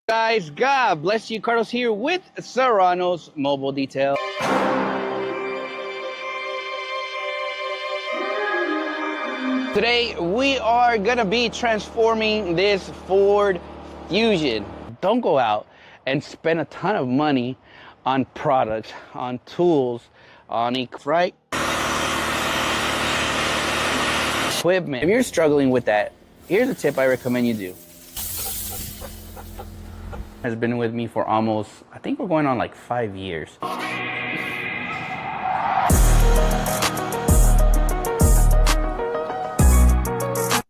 Guys, God bless you. Carlos here with Serrano's Mobile Detail. Today we are gonna be transforming this Ford Fusion. Don't go out and spend a ton of money on products, on tools, on right? Equipment. If you're struggling with that, here's a tip I recommend you do. Has been with me for almost, I think we're going on like 5 years.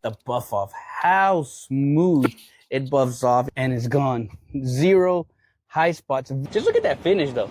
The buff off, how smooth it buffs off and it's gone. Zero high spots. Just look at that finish though.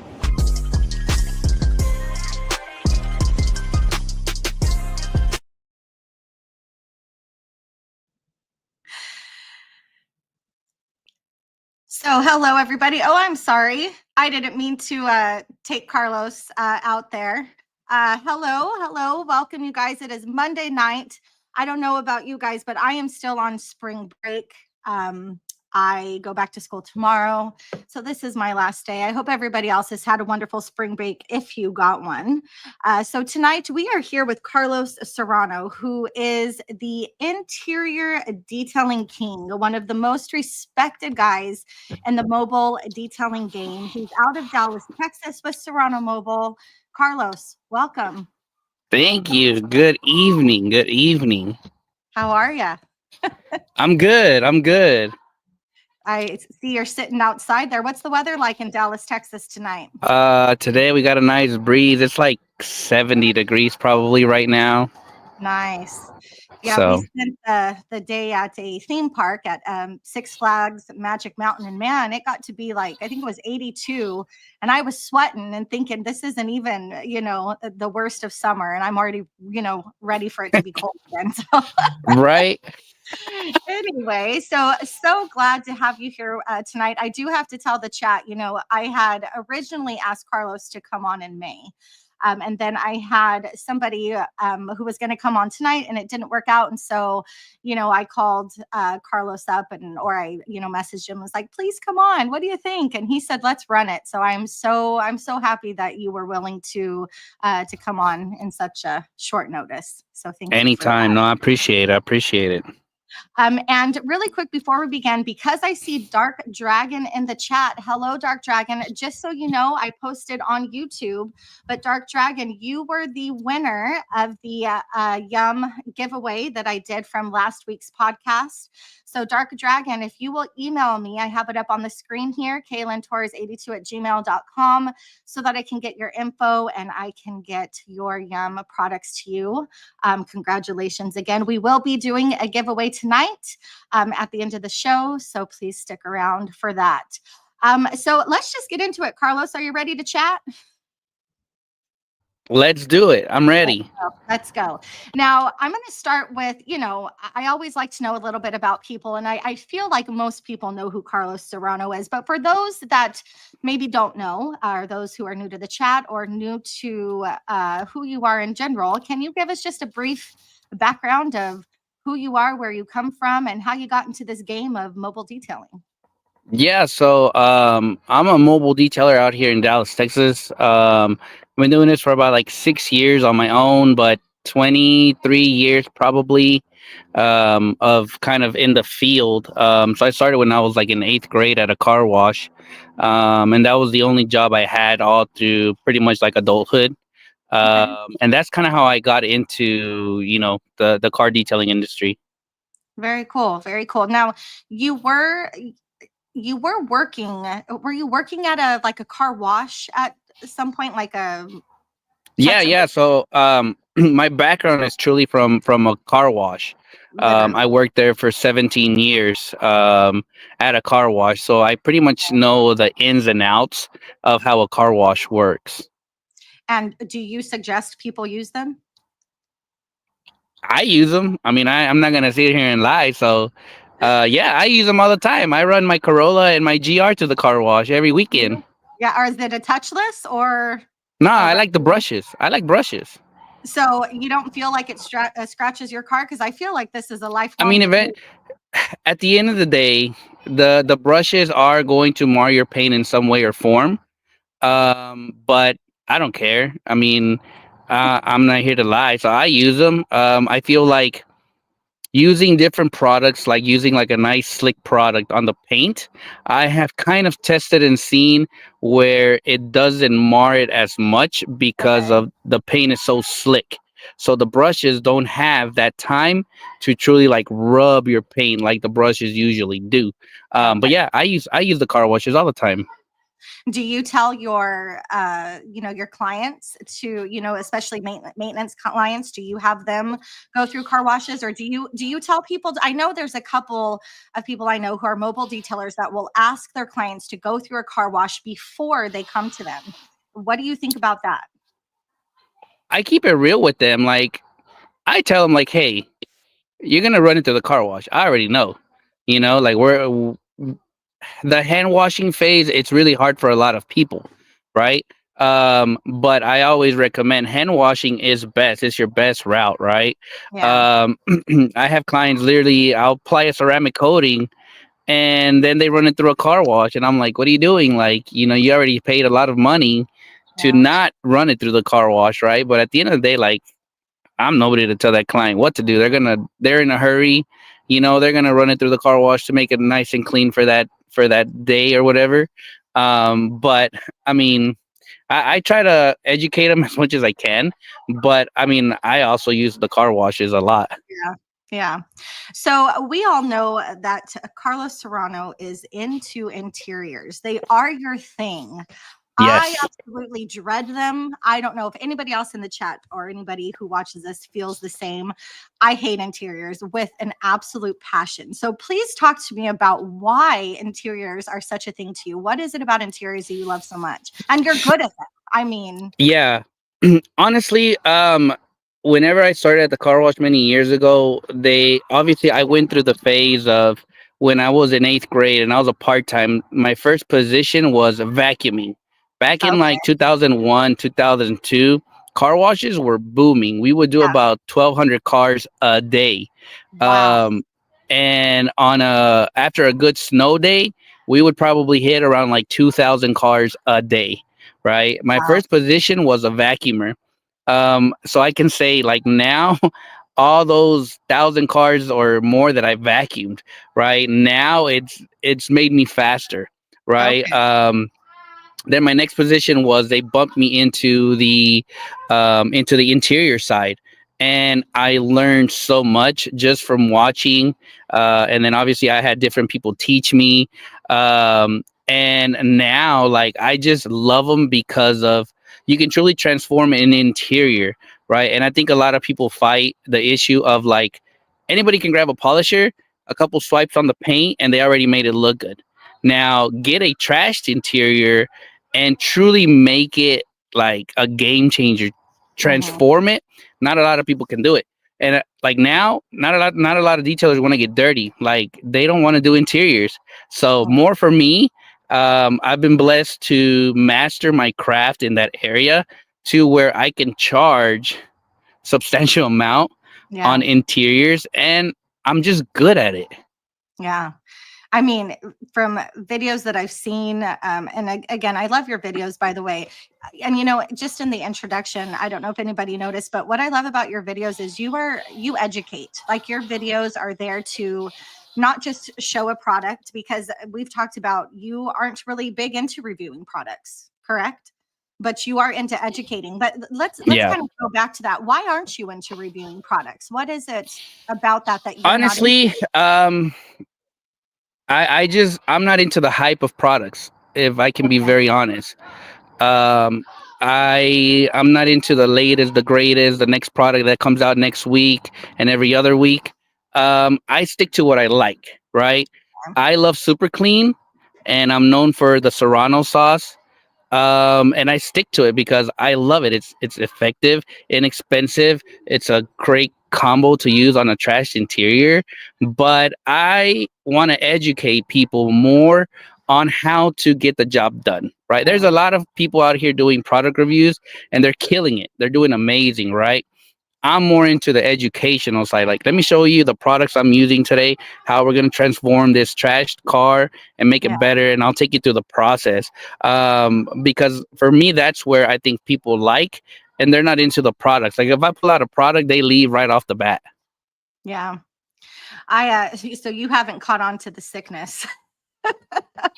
So hello everybody. Oh, I'm sorry. I didn't mean to take Carlos out there. Hello. Welcome you guys. It is Monday night. I don't know about you guys, but I am still on spring break. I go back to school tomorrow. So this is my last day. I hope everybody else has had a wonderful spring break if you got one. So tonight we are here with Carlos Serrano, who is the interior detailing king, one of the most respected guys in the mobile detailing game. He's out of Dallas, Texas with Serrano Mobile. Carlos, welcome. Thank you. Good evening. Good evening. How are you? I'm good. I see you're sitting outside there. What's the weather like in Dallas, Texas tonight? Today we got a nice breeze. It's like 70 degrees probably right now. Nice. Yeah, So we spent the day at a theme park at Six Flags Magic Mountain, and man, it got to be like, I think it was 82, and I was sweating and thinking this isn't even, the worst of summer, and I'm already, ready for it to be cold again. So. right. Anyway, so glad to have you here tonight. I do have to tell the chat, I had originally asked Carlos to come on in May. And then I had somebody who was going to come on tonight and it didn't work out. And so, I called Carlos up or I, messaged him, was like, please come on. What do you think? And he said, let's run it. So I'm so happy that you were willing to come on in such a short notice. So thank you. Anytime. No, I appreciate it. And really quick before we begin, because I see Dark Dragon in the chat. Hello, Dark Dragon. Just so you know, I posted on YouTube, but Dark Dragon, you were the winner of the Yum giveaway that I did from last week's podcast. So Dark Dragon, if you will email me, I have it up on the screen here, kaylintorres82@gmail.com, so that I can get your info and I can get your Yum products to you. Congratulations again. We will be doing a giveaway tonight at the end of the show, so please stick around for that. So let's just get into it. Carlos, are you ready to chat? Let's do it. I'm ready. Let's go. Now, I'm going to start with, I always like to know a little bit about people, and I feel like most people know who Carlos Serrano is. But for those that maybe don't know, or those who are new to the chat or new to who you are in general, can you give us just a brief background of who you are, where you come from, and how you got into this game of mobile detailing? Yeah, so I'm a mobile detailer out here in Dallas, Texas. I've been doing this for about like 6 years on my own, but 23 years probably of kind of in the field. So I started when I was like in 8th grade at a car wash, and that was the only job I had all through pretty much like adulthood. And that's kind of how I got into the car detailing industry. Very cool. Now, you were working. Were you working at a car wash at some point, like a? Yeah. So my background is truly from a car wash. I worked there for 17 years at a car wash, so I pretty much know the ins and outs of how a car wash works. And do you suggest people use them? I use them. I mean, I'm not gonna sit here and lie. So, yeah, I use them all the time. I run my Corolla and my GR to the car wash every weekend. Yeah, or is it a touchless or? No, I like the brushes. I like brushes. So you don't feel like it scratches your car? Because I feel like this is a lifelong. I mean, at the end of the day, the brushes are going to mar your paint in some way or form. But I don't care. I mean, I'm not here to lie, so I use them. I feel like using different products, like using like a nice slick product on the paint, I have kind of tested and seen where it doesn't mar it as much because Okay. of the paint is so slick. So the brushes don't have that time to truly like rub your paint like the brushes usually do. But Okay. yeah, I use the car washes all the time. Do you tell your your clients to, especially maintenance clients, do you have them go through car washes, or do you tell people? I know there's a couple of people I know who are mobile detailers that will ask their clients to go through a car wash before they come to them. What do you think about that? I keep it real with them. Like I tell them like, hey, you're gonna run into the car wash. I already know. Like the hand washing phase, it's really hard for a lot of people, right? But I always recommend hand washing is best. It's your best route, right? Yeah. um I have clients, literally I'll apply a ceramic coating and then they run it through a car wash, and I'm like, what are you doing? Like, you already paid a lot of money to Yeah. not run it through the car wash, right? But at the end of the day, like, I'm nobody to tell that client what to do. They're in a hurry. They're gonna run it through the car wash to make it nice and clean for that day or whatever. But I mean, I try to educate them as much as I can. But I mean, I also use the car washes a lot. Yeah. Yeah. So we all know that Carlos Serrano is into interiors. They are your thing. I Yes. absolutely dread them. I don't know if anybody else in the chat or anybody who watches this feels the same. I hate interiors with an absolute passion. So please talk to me about why interiors are such a thing to you. What is it about interiors that you love so much? And you're good at them. I mean, Yeah. Honestly, whenever I started at the car wash many years ago, they obviously I went through the phase of when I was in eighth grade and I was a part time. My first position was vacuuming. Back in okay. like 2001, 2002, car washes were booming. We would do Yeah. about 1,200 cars a day. Wow. Um, and on a after a good snow day, we would probably hit around like 2,000 cars a day, right? My Wow. first position was a vacuumer. So I can say like now, all those 1,000 cars or more that I vacuumed, right now it's made me faster, right? Okay. Then my next position was they bumped me into the interior side, and I learned so much just from watching. And then obviously I had different people teach me. And now like I just love them because of you can truly transform an interior, right? And I think a lot of people fight the issue of like anybody can grab a polisher, a couple swipes on the paint, and they already made it look good. Now get a trashed interior and truly make it like a game changer, Hmm. transform it. Not a lot of people can do it. And like now, not a lot of detailers want to get dirty. Like they don't want to do interiors. So more for me. I've been blessed to master my craft in that area to where I can charge substantial amount Yeah. on interiors, and I'm just good at it. Yeah. I mean, from videos that I've seen, and again, I love your videos, by the way. And just in the introduction, I don't know if anybody noticed, but what I love about your videos is you educate. Like your videos are there to not just show a product, because we've talked about you aren't really big into reviewing products, correct? But you are into educating. But let's Yeah. kind of go back to that. Why aren't you into reviewing products? What is it about that you're not into? Honestly, I'm not into the hype of products, if I can be Okay. very honest. Um, I'm not into the latest, the greatest, the next product that comes out next week and every other week. I stick to what I like, right? I love super clean, and I'm known for the Serrano sauce. And I stick to it because I love it. It's effective, inexpensive. It's a great combo to use on a trash interior. But I want to educate people more on how to get the job done. Right? There's a lot of people out here doing product reviews, and they're killing it. They're doing amazing, right? I'm more into the educational side. Like, let me show you the products I'm using today, how we're going to transform this trashed car and make Yeah. it better. And I'll take you through the process. Because for me, that's where I think people like, and they're not into the products. Like, if I pull out a product, they leave right off the bat. Yeah. So you haven't caught on to the sickness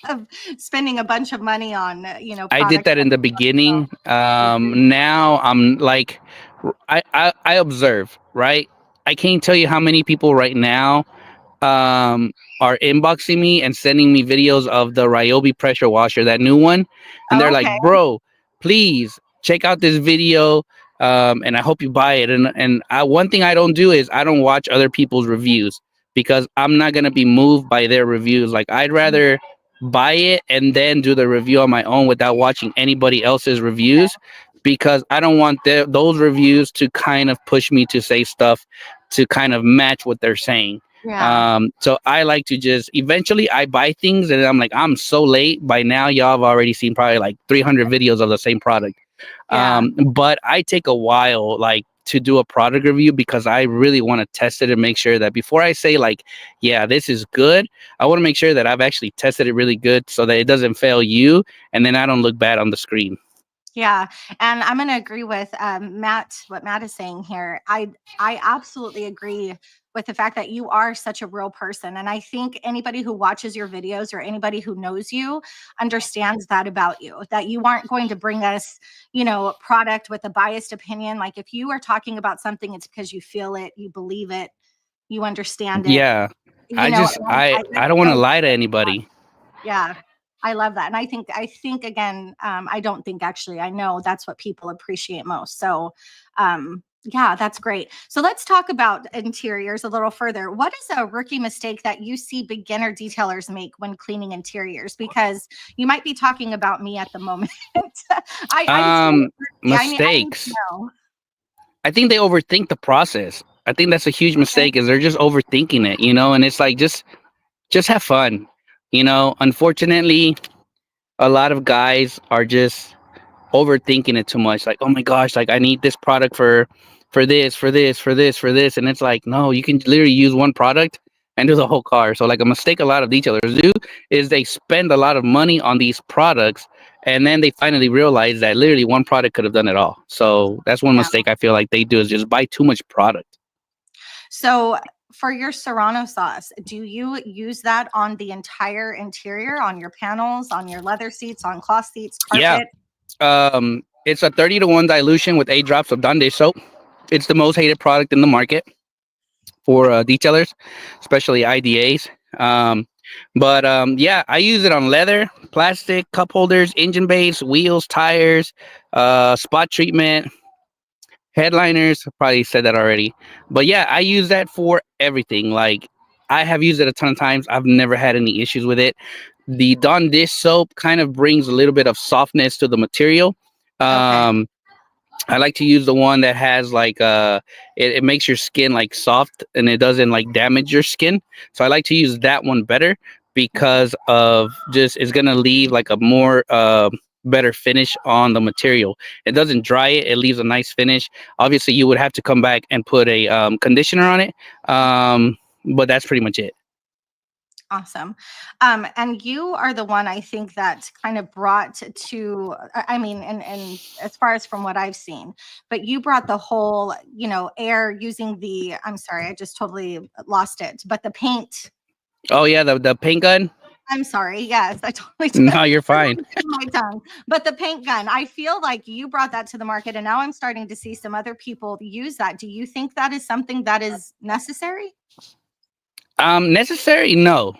of spending a bunch of money on, I did products that that in the don't beginning. work. Now I'm like, I observe, right? I can't tell you how many people right now are inboxing me and sending me videos of the Ryobi pressure washer, that new one, and they're like, Okay. "Bro, please check out this video, and I hope you buy it." One thing I don't do is I don't watch other people's reviews because I'm not gonna be moved by their reviews. Like, I'd rather buy it and then do the review on my own without watching anybody else's reviews, because I don't want those reviews to kind of push me to say stuff to kind of match what they're saying. Yeah. So I like to just eventually I buy things and I'm like, I'm so late. By now, y'all have already seen probably like 300 videos of the same product. Yeah. But I take a while, like, to do a product review because I really want to test it and make sure that before I say, like, yeah, this is good, I want to make sure that I've actually tested it really good so that it doesn't fail you and then I don't look bad on the screen. Yeah, and I'm going to agree with Matt. What Matt is saying here, I absolutely agree with the fact that you are such a real person, and I think anybody who watches your videos or anybody who knows you understands that about you. That you aren't going to bring us, a product with a biased opinion. Like if you are talking about something, it's because you feel it, you believe it, you understand it. Yeah. You I know, just, and I that's don't want to so lie to anybody. yeah, I love that. And I think again, I don't think actually, I know that's what people appreciate most. So, yeah, that's great. So let's talk about interiors a little further. What is a rookie mistake that you see beginner detailers make when cleaning interiors? Because you might be talking about me at the moment. I'm still a Um, rookie. I need to Mistakes. know. I think they overthink the process. I think that's a huge Okay. mistake is they're just overthinking it, and it's like just have fun. Unfortunately, a lot of guys are just overthinking it too much. Like, oh my gosh, like I need this product for this, for this, for this, for this, and it's like, no, you can literally use one product and do the whole car. So like a mistake a lot of detailers do is they spend a lot of money on these products and then they finally realize that literally one product could have done it all. So that's one Yeah. mistake I feel like they do is just buy too much product. So for your Serrano sauce, do you use that on the entire interior, on your panels, on your leather seats, on cloth seats, Yeah. carpet? It's a 30-to-1 dilution with 8 drops of Dawn dish soap. It's the most hated product in the market for detailers, especially IDAs. Yeah, I use it on leather, plastic, cup holders, engine base, wheels, tires, spot treatment, headliners. I probably said that already. But yeah, I use that for everything. Like, I have used it a ton of times. I've never had any issues with it. The Dawn dish soap kind of brings a little bit of softness to the material. Okay. Um, I like to use the one that has like it makes your skin like soft and it doesn't like damage your skin. So I like to use that one better because of just it's gonna leave like a more better finish on the material. It doesn't dry it, it leaves a nice finish. Obviously you would have to come back and put a conditioner on it. But that's pretty much it. Awesome. And you are the one I think that kind of brought to, I mean, and as far as from what I've seen, but you brought the whole, air using I'm sorry, I just totally lost it, but the paint. Oh yeah, the paint gun. I'm sorry. Yes, I totally No, you're fine. my tongue. But the paint gun, I feel like you brought that to the market, and now I'm starting to see some other people use that. Do you think that is something that is necessary? Necessary? No.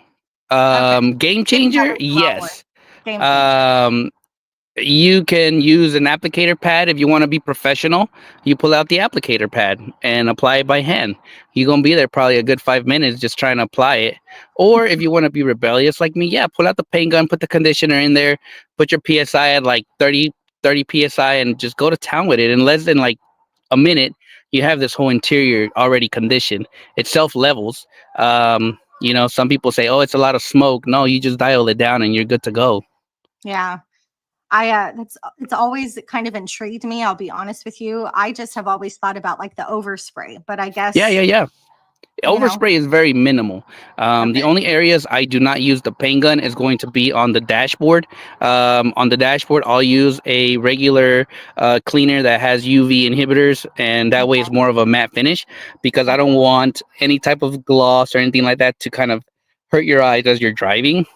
Okay. Game Maybe that changer? was the wrong word. Yes. Game changer. Um, you can use an applicator pad if you want to be professional. You pull out the applicator pad and apply it by hand. You're going to be there probably a good 5 minutes just trying to apply it. Or if you want to be rebellious like me, yeah, pull out the paint gun, put the conditioner in there, put your PSI at like 30 PSI and just go to town with it. In less than like a minute, you have this whole interior already conditioned. It self levels. Some people say, oh, it's a lot of smoke. No, you just dial it down and you're good to go. Yeah. That's it's always kind of intrigued me. I'll be honest with you. I just have always thought about like the overspray, but I Yeah, guess yeah, yeah. you know. Overspray is very minimal. The Okay. only areas I do not use the paint gun is going to be on the dashboard. On the dashboard, I'll use a regular cleaner that has UV inhibitors, and that way Okay. it's more of a matte finish because I Okay. don't want any type of gloss or anything like that to kind of hurt your eyes as you're driving.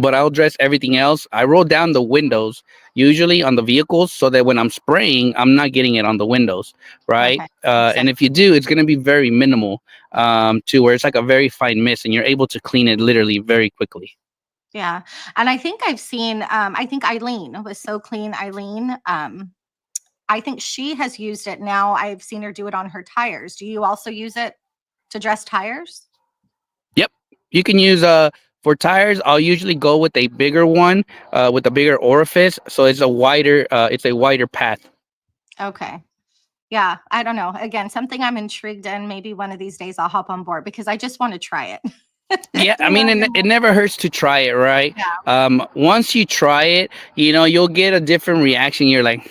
But I'll dress everything else. I roll down the windows usually on the vehicles so that when I'm spraying, I'm not getting it on the windows, right? Okay. Makes And sense. if you do, it's going to be very minimal to where it's like a very fine mist and you're able to clean it literally very quickly. Yeah. And I think I've seen I think Eileen was So Clean Eileen. I think she has used it now. I've seen her do it on her tires. Do you also use it to dress tires? Yep. You can use for tires, I'll usually go with a bigger one with a bigger orifice, so it's a wider path. Okay. Yeah, I don't know. Again, something I'm intrigued in. Maybe one of these days I'll hop on board because I just want to try it. Yeah, I You know mean, what I it mean? never hurts to try it, right? Yeah, Once you try it, you'll get a different reaction. You're like,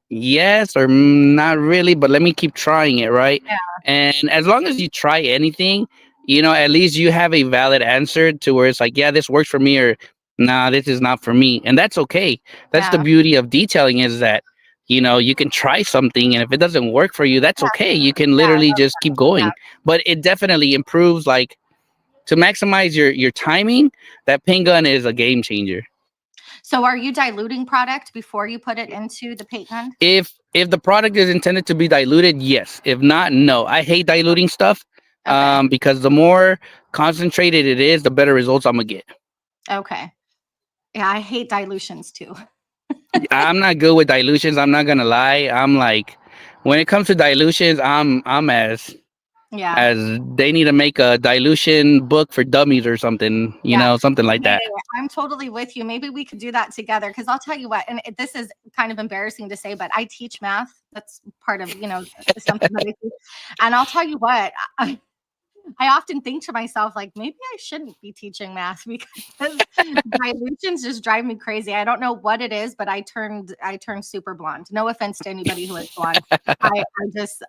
yes or not really, but let me keep trying it, right? yeah, And as long as you try anything, at least you have a valid answer to where it's like, yeah, this works for me, or nah, this is not for me, and that's okay. That's the yeah, beauty of detailing is that you can try something, and if it doesn't work for you, that's yeah, okay. You can yeah, literally just keep yeah. going, but it definitely improves like to maximize your timing. That paint gun is a game changer. So are you diluting product before you put it into the paint gun? If the product is intended to be diluted, yes. If not, no. I hate diluting stuff Okay. because the more concentrated it is, the better results I'm gonna get. Okay. Yeah, I hate dilutions too. I'm not good with dilutions. I'm not gonna lie. I'm like, when it comes to dilutions, I'm Yeah. as they need to make a dilution book for dummies or something, Yeah. something like Hey, that. I'm totally with you. Maybe we could do that together because I'll tell you what, and this is kind of embarrassing to say, but I teach math. That's part of, something that I teach. And I'll tell you what, I often think to myself, like, maybe I shouldn't be teaching math because dilutions just drive me crazy. I don't know what it is, but I turned super blonde. No offense to anybody who is blonde.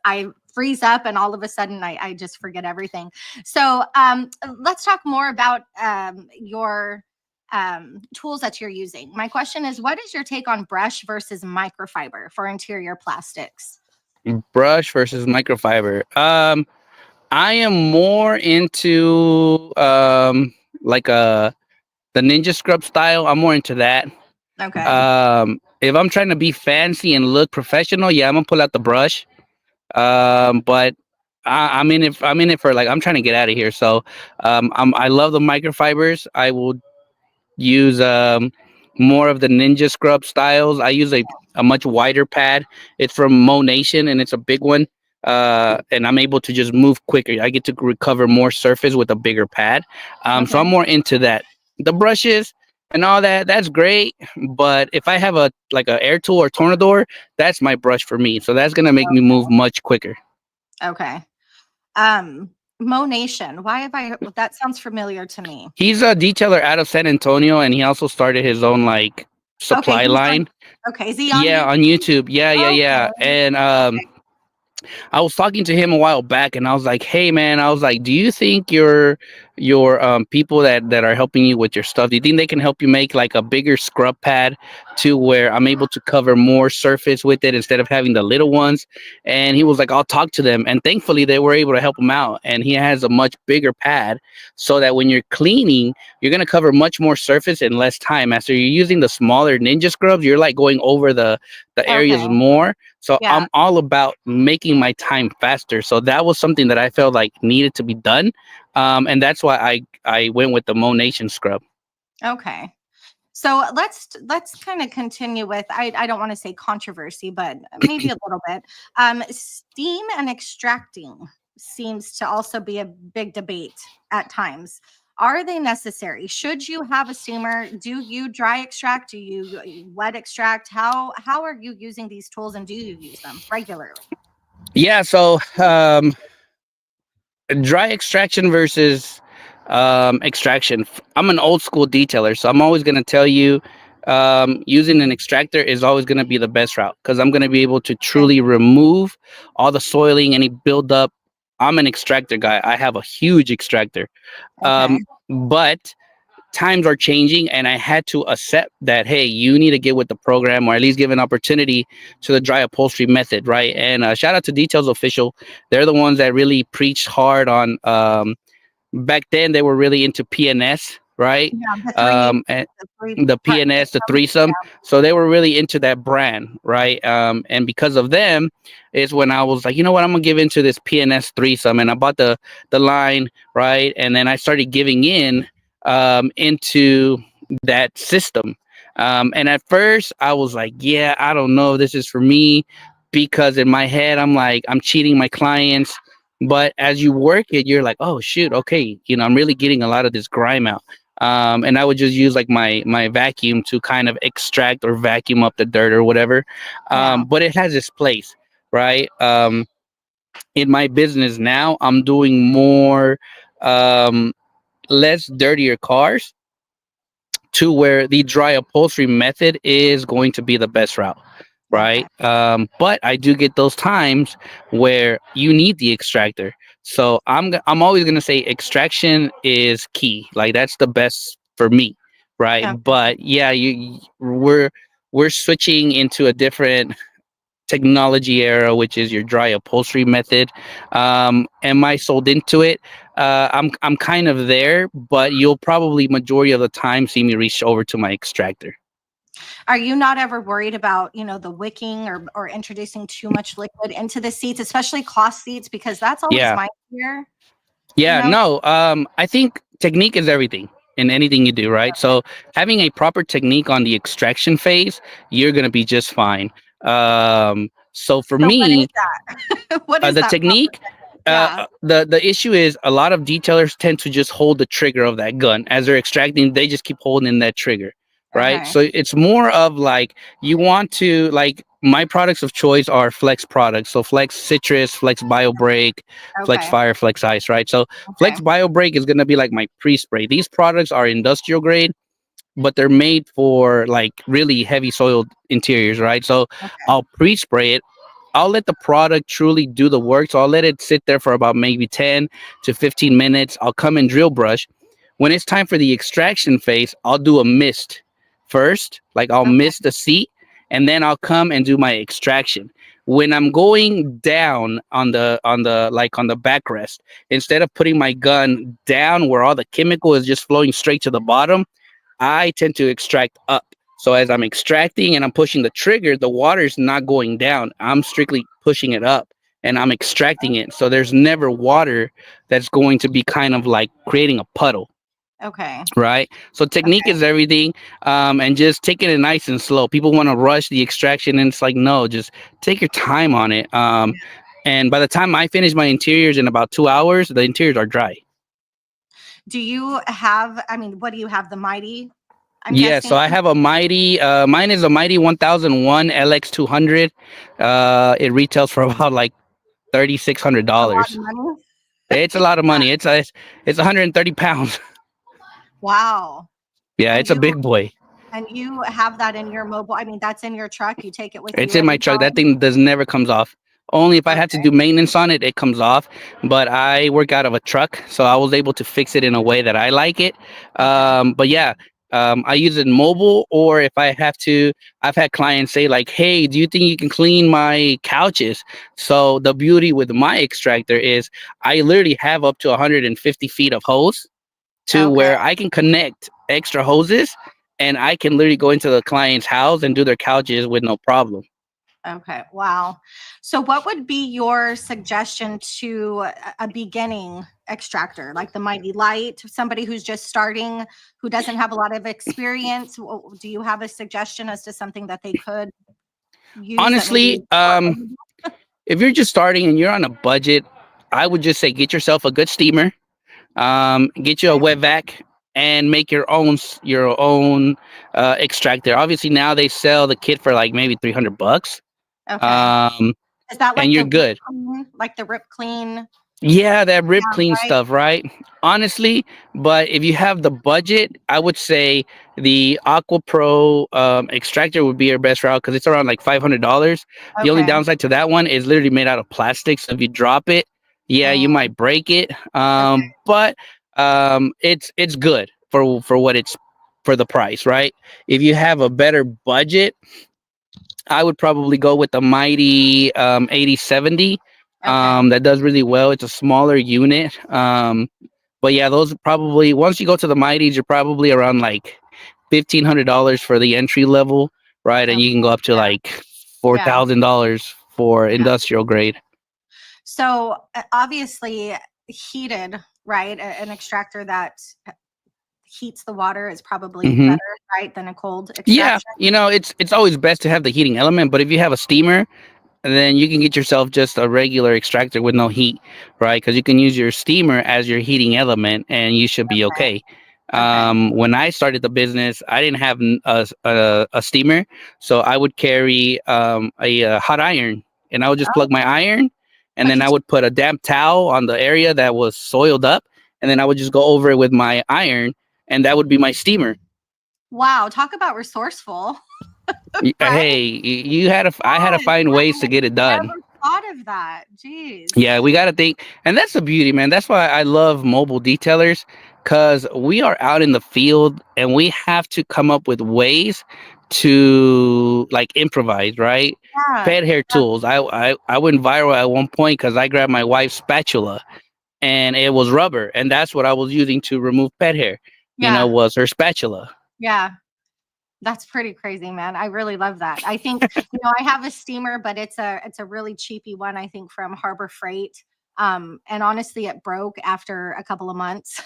I freeze up and all of a sudden I just forget everything. So let's talk more about your tools that you're using. My question is, what is your take on brush versus microfiber for interior plastics? Brush versus microfiber. I am more into like the ninja scrub style. I'm more into that. Okay. If I'm trying to be fancy and look professional, yeah, I'm gonna pull out the brush. But I'm in it for like I'm trying to get out of here. So I love the microfibers. I will use more of the ninja scrub styles. I use a much wider pad. It's from Mo Nation and it's a big one. And I'm able to just move quicker. I get to recover more surface with a bigger pad. So Okay. I'm more into that. The brushes and all that, that's great. But if I have a air tool or tornador, that's my brush for me. So that's gonna make me move much quicker. Okay. Um, Mo Nation. Why have I well, that sounds familiar to me. He's a detailer out of San Antonio, and he also started his own like Okay, supply he's on line. okay, is he on Yeah, YouTube? on YouTube. Yeah, yeah, Okay, yeah. And okay, I was talking to him a while back, and I was like, "Hey, man," I was like, "Do you think your people that are helping you with your stuff? Do you think they can help you make like a bigger scrub pad to where I'm able to cover more surface with it instead of having the little ones?" And he was like, "I'll talk to them." And thankfully, they were able to help him out. And he has a much bigger pad, so that when you're cleaning, you're gonna cover much more surface in less time. After you're using the smaller ninja scrubs, you're like going over the okay, areas more, so yeah, I'm all about making my time faster. So that was something that I felt like needed to be done. And that's why I went with the Mo Nation scrub. okay. So let's kind of continue with I don't want to say controversy, but maybe a little bit. Steam and extracting seems to also be a big debate at times. Are they necessary? Should you have a steamer? Do you dry extract? Do you wet extract? How are you using these tools and do you use them regularly? Yeah. So dry extraction versus extraction. I'm an old school detailer, so I'm always going to tell you using an extractor is always going to be the best route because I'm going to be able to truly remove all the soiling, any buildup. I'm an extractor guy. I have a huge extractor. Okay. But times are changing and I had to accept that, hey, you need to get with the program or at least give an opportunity to the dry upholstery method, right? And shout out to Details Official. They're the ones that really preached hard on back then they were really into PNS, right? Yeah, And the three the part PNS, the system. threesome. So they were really into that brand, right? And because of them, is when I was like, you know what, I'm gonna give into this PNS threesome, and I bought the line, right? And then I started giving in into that system. And at first, I was like, yeah, I don't know, if this is for me, because in my head, I'm like, I'm cheating my clients. But as you work it, you're like, oh shoot, okay, I'm really getting a lot of this grime out. And I would just use like my vacuum to kind of extract or vacuum up the dirt or whatever. Yeah. But it has its place, right? In my business now, I'm doing more, um, less dirtier cars to where the dry upholstery method is going to be the best route, Okay. right? But I do get those times where you need the extractor. So I'm always gonna say extraction is key. Like that's the best for me, right? Okay. But yeah, we're switching into a different technology era, which is your dry upholstery method. Am I sold into it? I'm kind of there, but you'll probably majority of the time see me reach over to my extractor. Are you not ever worried about, the wicking or introducing too much liquid into the seats, especially cloth seats? Because that's always Yeah, my fear, you yeah, know? no. I think technique is everything in anything you do, right? So having a proper technique on the extraction phase, you're gonna be just fine. So for So what is me, that? What is the that proper technique, technique? Yeah. the issue is a lot of detailers tend to just hold the trigger of that gun as they're extracting. They just keep holding that trigger, right? Okay. So it's more of like you want to like my products of choice are flex products. So flex citrus, flex bio break, flex Okay. fire, flex ice, right? So Okay. flex bio break is going to be like my pre-spray. These products are industrial grade, but they're made for like really heavy soiled interiors, right? So Okay. I'll pre-spray it. I'll let the product truly do the work. So I'll let it sit there for about maybe 10 to 15 minutes. I'll come and drill brush. When it's time for the extraction phase, I'll do a mist first. Like I'll Okay. mist the seat and then I'll come and do my extraction. When I'm going down on the backrest, instead of putting my gun down where all the chemical is just flowing straight to the bottom, I tend to extract up. So as I'm extracting and I'm pushing the trigger, the water is not going down. I'm strictly pushing it up and I'm extracting it. So there's never water that's going to be kind of like creating a puddle, Okay. right? So technique Okay. is everything, and just taking it nice and slow. People want to rush the extraction, and it's like, no, just take your time on it. And by the time I finish my interiors in about 2 hours, the interiors are dry. Do you have, what do you have? The Mighty, I'm Yeah, guessing? so I have a mighty. Mine is a mighty 1001 LX 200. It retails for about like A lot $3,600. of money? It's a lot of money. It's 130 pounds. Wow. Yeah, And it's a you big boy. and you have that in your mobile, that's in your truck. You take it with It's you in my every truck. That time? thing does never comes off. Only if I have to Okay. do maintenance on it, it comes off. But I work out of a truck, so I was able to fix it in a way that I like it. Okay. But yeah, I use it mobile, or if I have to, I've had clients say like, "Hey, do you think you can clean my couches?" So the beauty with my extractor is I literally have up to 150 feet of hose to Okay. where I can connect extra hoses, and I can literally go into the client's house and do their couches with no problem. Okay. Wow. So what would be your suggestion to a beginning extractor, like the Mighty Light, somebody who's just starting, who doesn't have a lot of experience? Do you have a suggestion as to something that they could use that maybe Honestly, is affordable? if you're just starting and you're on a budget, I would just say get yourself a good steamer, get you a Okay. wet vac, and make your own extractor. Obviously, now they sell the kit for like maybe $300, Okay. um, Is that and like you're the Rip good. Clean, like the Rip Clean? Yeah, that rip Yeah, clean right? stuff, right? Honestly, but if you have the budget, I would say the Aqua Pro extractor would be your best route because it's around like $500. The only Okay. downside to that one is literally made out of plastic, so if you drop it, yeah, you Mm, might break it. okay. But it's good for what it's for the price, right? If you have a better budget, I would probably go with the mighty 8070. Okay. That does really well. It's a smaller unit. But yeah, those probably once you go to the mighties, you're probably around like $1,500 for the entry level, right? And you can Okay. go up to Yeah. like Yeah. $4,000 for Yeah. industrial grade. So obviously heated, right? An extractor that heats the water is probably Hmm. better, right, than a cold Yeah, extraction. it's always best to have the heating element, but if you have a steamer, and then you can get yourself just a regular extractor with no heat, right? Because you can use your steamer as your heating element, and you should be Okay. okay. Okay. When I started the business, I didn't have a steamer, so I would carry a hot iron, and I would just Oh, plug my iron, and but then did I you, would put a damp towel on the area that was soiled up, and then I would just go over it with my iron, and that would be my steamer. wow, talk about resourceful, right? Hey, I had to Yes, find ways to get it I done. never thought of that. Jeez. Yeah, we got to think. And that's the beauty, man. That's why I love mobile detailers because we are out in the field and we have to come up with ways to like improvise, right? Yeah. Pet hair Yeah. tools. I went viral at one point because I grabbed my wife's spatula and it was rubber. And that's what I was using to remove pet hair, Yeah. was her spatula. Yeah. That's pretty crazy, man. I really love that. I think, I have a steamer, but it's a really cheapy one, I think from Harbor Freight. And honestly, it broke after a couple of months.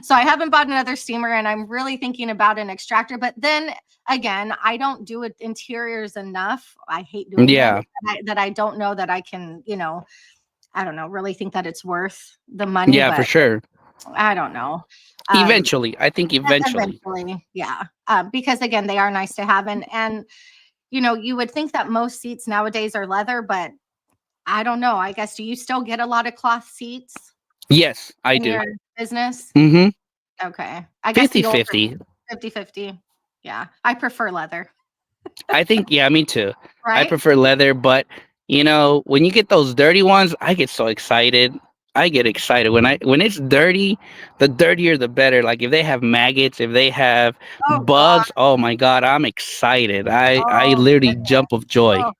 So I haven't bought another steamer and I'm really thinking about an extractor. But then again, I don't do it interiors enough. I hate doing them Yeah. that I don't know that I can, I don't know, really think that it's worth the money, Yeah, for but sure. I don't know. Um, Eventually. I think eventually. Eventually, yeah. Because again, they are nice to have, and you would think that most seats nowadays are leather, but I don't know. I guess do you still get a lot of cloth seats Yes, I in do. your business? Mm-hmm. Okay, I guess the older 50-50. 50-50. Yeah, I prefer leather, I think, yeah, me too. I right? prefer leather, but when you get those dirty ones, I get so excited. I get excited when it's dirty. The dirtier, the better. Like if they have maggots, if they have Oh God. bugs, oh my god, I'm excited. I Oh literally goodness. jump of joy. Oh.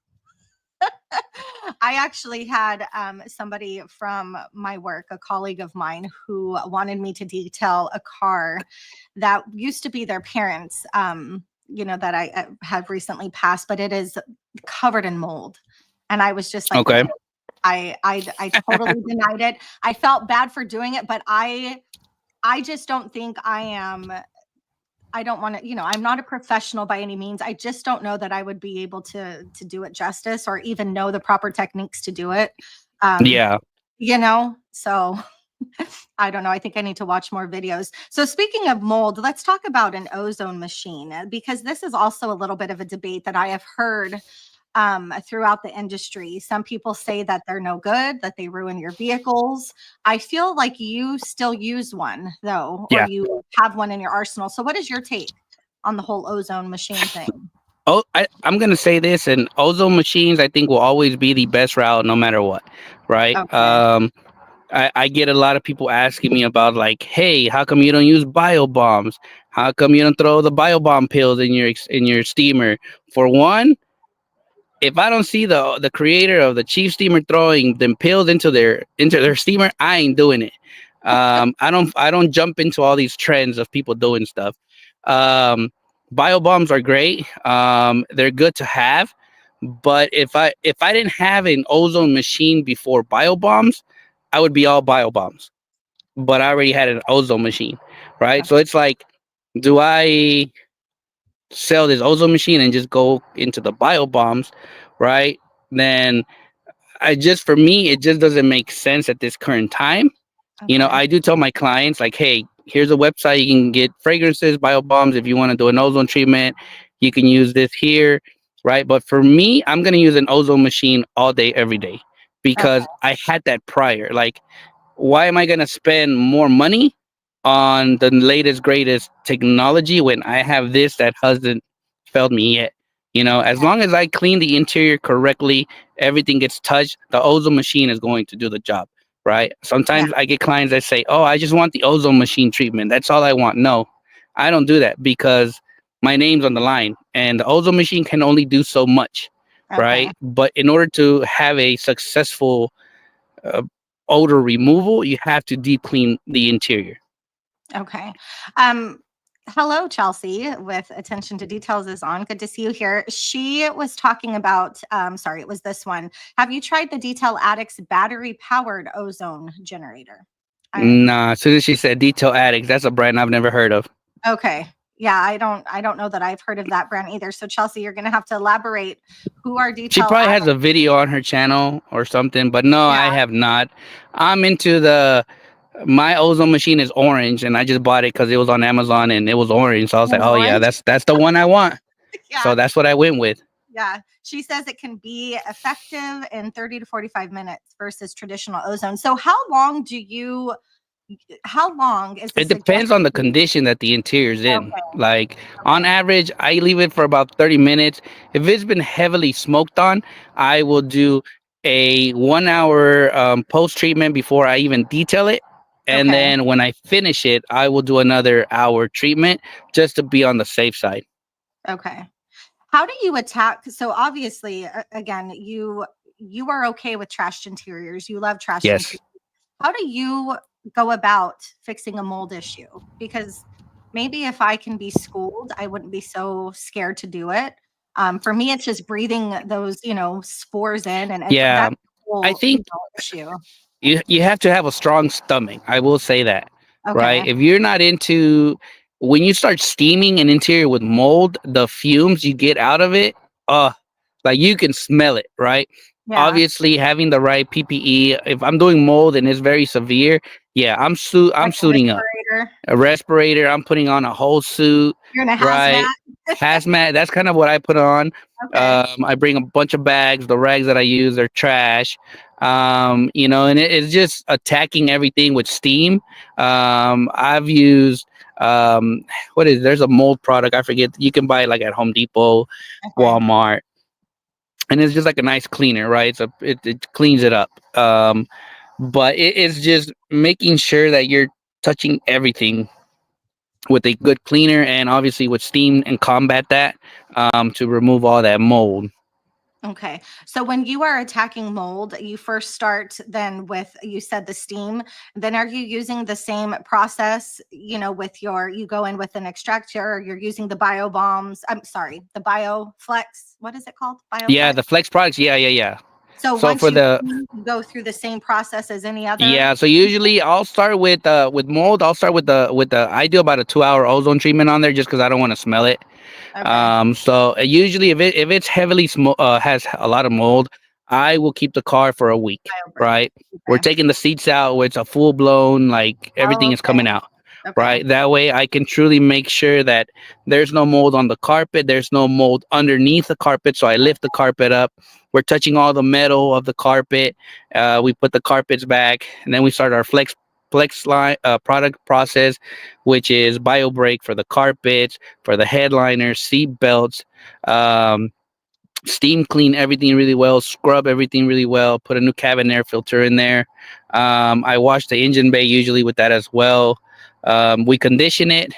I actually had somebody from my work, a colleague of mine, who wanted me to detail a car that used to be their parents, that I have recently passed, but it is covered in mold. And I was just like, Okay. no, I totally denied it. I felt bad for doing it, but I just don't think I don't want to, I'm not a professional by any means. I just don't know that I would be able to do it justice or even know the proper techniques to do it. Um, Yeah. so I don't know. I think I need to watch more videos. So speaking of mold, let's talk about an ozone machine because this is also a little bit of a debate that I have heard throughout the industry. Some people say that they're no good, that they ruin your vehicles. I feel like you still use one though, or Yeah. you have one in your arsenal. So what is your take on the whole ozone machine thing? Oh, I'm gonna say this, and ozone machines, I think, will always be the best route, no matter what, right? Okay. I get a lot of people asking me about like, hey, how come you don't use bio bombs? How come you don't throw the bio bomb pills in your steamer? For one, if I don't see the creator of the chief steamer throwing them pills into their steamer, I ain't doing it. I don't jump into all these trends of people doing stuff. Um, Bio bombs are great. They're good to have, but if I didn't have an ozone machine before bio bombs, I would be all bio bombs. But I already had an ozone machine, right? So it's like, do I sell this ozone machine and just go into the bio bombs, right? Then for me, it just doesn't make sense at this current time. Okay. I do tell my clients like, hey, here's a website you can get fragrances, bio bombs. If you want to do an ozone treatment, you can use this here, right? But for me, I'm gonna use an ozone machine all day, every day, Okay. because I had that prior. Like, why am I going to spend more money on the latest greatest technology when I have this that hasn't failed me yet? As long as I clean the interior correctly, everything gets touched, the ozone machine is going to do the job, right? Yeah. Sometimes I get clients that say, "Oh, I just want the ozone machine treatment. That's all I want." No, I don't do that because my name's on the line and the ozone machine can only do so much, Okay. right? But in order to have a successful uh, odor removal, you have to deep clean the interior. Okay. Um, Hello, Chelsea, with Attention to Details is on. Good to see you here. She was talking about, sorry, it was this one. Have you tried the Detail Addicts battery powered ozone generator? I, Nah, as soon as she said Detail Addicts, that's a brand I've never heard of. okay. Yeah, I don't know that I've heard of that brand either. So Chelsea, you're going to have to elaborate who are She Detail probably has Addicts. a video on her channel or something, but no, Yeah. I have not. I'm into my ozone machine is orange, and I just bought it because it was on Amazon and it was orange. So I was like, oh yeah, Orange. that's the one I want. Yeah. So that's what I went with. Yeah. She says it can be effective in 30 to 45 minutes versus traditional ozone. So how long is the It suggested depends on the use? condition that the interior's in. Okay, Like on okay, average, I leave it for about 30 minutes. If it's been heavily smoked on, I will do a 1 hour post treatment before I even detail it. And okay, then when I finish it, I will do another hour treatment just to be on the safe side. okay. How do you attack? So obviously, again, you are okay with trashed interiors. You love trashed Yes. interiors. How do you go about fixing a mold issue? Because maybe if I can be schooled, I wouldn't be so scared to do it. For me, it's just breathing those, spores in, and Yeah. that's the I whole, think issue. you have to have a strong stomach. I will say that, right? Okay. If you're not into when you start steaming an interior with mold, the fumes you get out of it, uh, like you can smell it, right? Yeah. Obviously, having the right PPE. If I'm doing mold and it's very severe, yeah, I'm Like a suiting up. respirator. A respirator. I'm putting on a whole suit, You're in a right? hazmat. Hazmat. That's kind of what I put on. Okay. I bring a bunch of bags. The rags that I use are trash. And it's just attacking everything with steam. I've used there's a mold product. I forget. You can buy it like at Home Depot, Okay. Walmart, and it's just like a nice cleaner, right? So it cleans it up. But it's just making sure that you're touching everything with a good cleaner and obviously with steam and combat that to remove all that mold. Okay. So when you are attacking mold, you first start then with, you said the steam. Then are you using the same process, with you go in with an extractor, or you're using the bio bombs? I'm sorry, the bioflex. What is it called? Yeah, Bioflex. the flex products. Yeah. So So once for you the clean, you go through the same process as any other. Yeah, so usually I'll start with mold. I'll start with the I do about a 2 hour ozone treatment on there just because I don't want to smell it. Okay. So usually if it's heavily has a lot of mold, I will keep the car for a week. Bio break. Right, we're Okay. taking the seats out where it's a full blown, like Oh, everything is okay. coming out. Okay. Right, that way I can truly make sure that there's no mold on the carpet, there's no mold underneath the carpet. So I lift the carpet up. We're touching all the metal of the carpet. We put the carpets back, and then we start our flex line product process, which is bio brake for the carpets, for the headliners, seat belts, um, steam clean everything really well, scrub everything really well, put a new cabin air filter in there. I wash the engine bay usually with that as well. We condition it,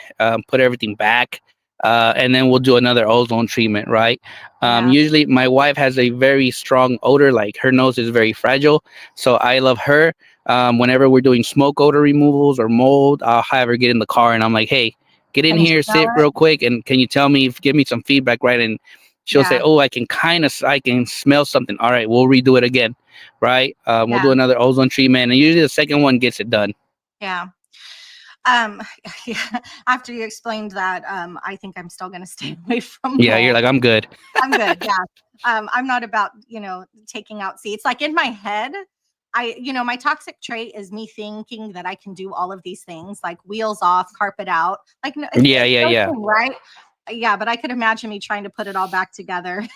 put everything back, and then we'll do another ozone treatment, right? Yeah. Usually, my wife has a very strong odor, like her nose is very fragile. So I love her. Whenever we're doing smoke odor removals or mold, I'll have her get in the car and I'm like, hey, get in Can you here, smell sit it? real quick, and can you tell me, give me some feedback, right? And she'll say, Yeah. "Oh, I can smell something. All right, we'll redo it again, right? We'll Yeah. do another ozone treatment, and usually the second one gets it done." Yeah. Um, yeah, after you explained that, I think I'm still going to stay away from Yeah, you're mold. like, "I'm good." I'm good. Yeah. I'm not about, taking out seats. Like in my head, my toxic trait is me thinking that I can do all of these things, like wheels off, carpet out. Like, no, Yeah, it's yeah, yeah. joking, right? Yeah. But I could imagine me trying to put it all back together.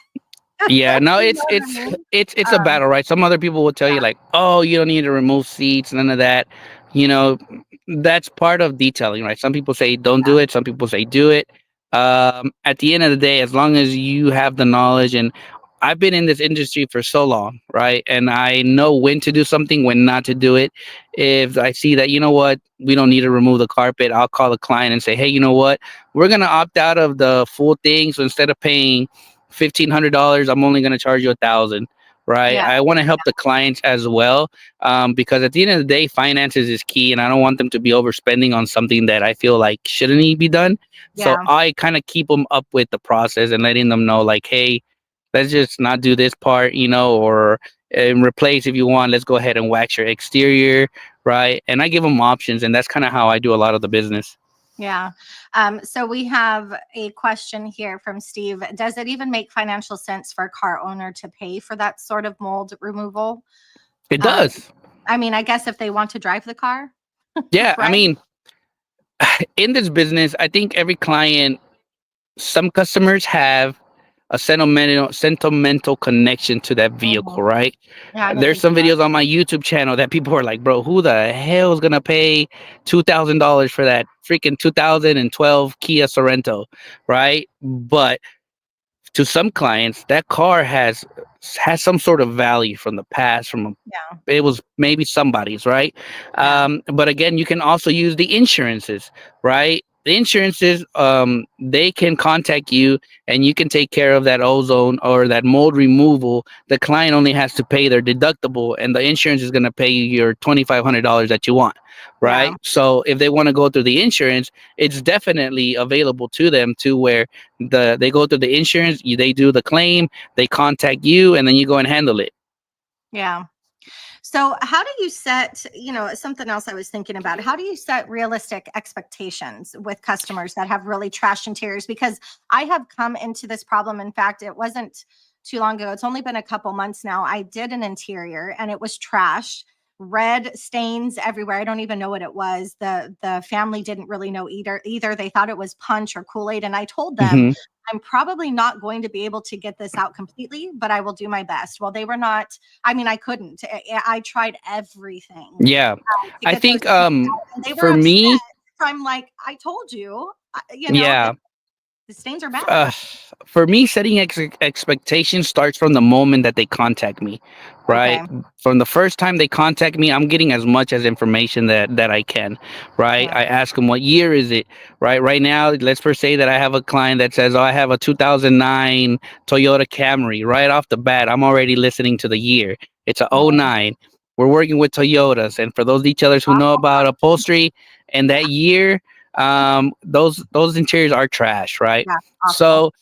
Yeah, no, You it's know what I it's mean? it's a Um, battle, right? Some other people will tell you like, "Oh, you don't need to remove seats, none of that." You know, that's part of detailing, right? Some people say don't do it, some people say do it. At the end of the day, as long as you have the knowledge, and I've been in this industry for so long, right? And I know when to do something, when not to do it. If I see that, you know what, we don't need to remove the carpet, I'll call the client and say, "Hey, you know what? We're gonna opt out of the full thing, so instead of paying $1,500, I'm only going to charge you 1,000." Right? yeah, I want to help the clients as well, because at the end of the day, finances is key, and I don't want them to be overspending on something that I feel like shouldn't be done. So yeah, I kind of keep them up with the process and letting them know, like, hey, let's just not do this part, or replace if you want. Let's go ahead and wax your exterior, right? And I give them options, and that's kind of how I do a lot of the business. yeah. So we have a question here from Steve. Does it even make financial sense for a car owner to pay for that sort of mold removal? It Um, does. I mean, I guess if they want to drive the car, Yeah, I right? mean, in this business, I think every client, some customers have a sentimental connection to that Mhm. vehicle, right? Yeah, I know There's people some that. videos on my YouTube channel that people are like, "Bro, who the hell is gonna pay $2,000 for that freaking 2012 Kia Sorento?" Right? But to some clients, that car has some sort of value from the past, Yeah, it was maybe somebody's, right? yeah, But again, you can also use the insurances, right? The insurances, they can contact you and you can take care of that ozone or that mold removal. The client only has to pay their deductible, and the insurance is going to pay you your $2,500 that you want, yeah, right? So if they want to go through the insurance, it's definitely available to them, to where they go through the insurance, they do the claim, they contact you, and then you go and handle it. yeah. So, how do you set, something else I was thinking about, how do you set realistic expectations with customers that have really trashed interiors? Because I have come into this problem. In fact, it wasn't too long ago. It's only been a couple months now. I did an interior and it was trash, red stains everywhere. I don't even know what it was. The family didn't really know either. They thought it was punch or Kool-Aid. And I told them, Hmm. I'm probably not going to be able to get this out completely, but I will do my best. Well, they were not. I mean, I couldn't. I tried everything Yeah, to I get those think stains out, and they were for upset. me, So I'm like, I told you, yeah, the stains are bad. uh, for me, setting expectations starts from the moment that they contact me, right? Okay. From the first time they contact me, I'm getting as much as information that I can, right? Yeah. I ask them, what year is it, right? Right now, let's first say that I have a client that says, "Oh, I have a 2009 Toyota Camry." Right off the bat, I'm already listening to the year. It's a Mm. '09. We're working with Toyotas, and for those detailers who know about upholstery and that year, those interiors are trash, right? Yeah. Awful. So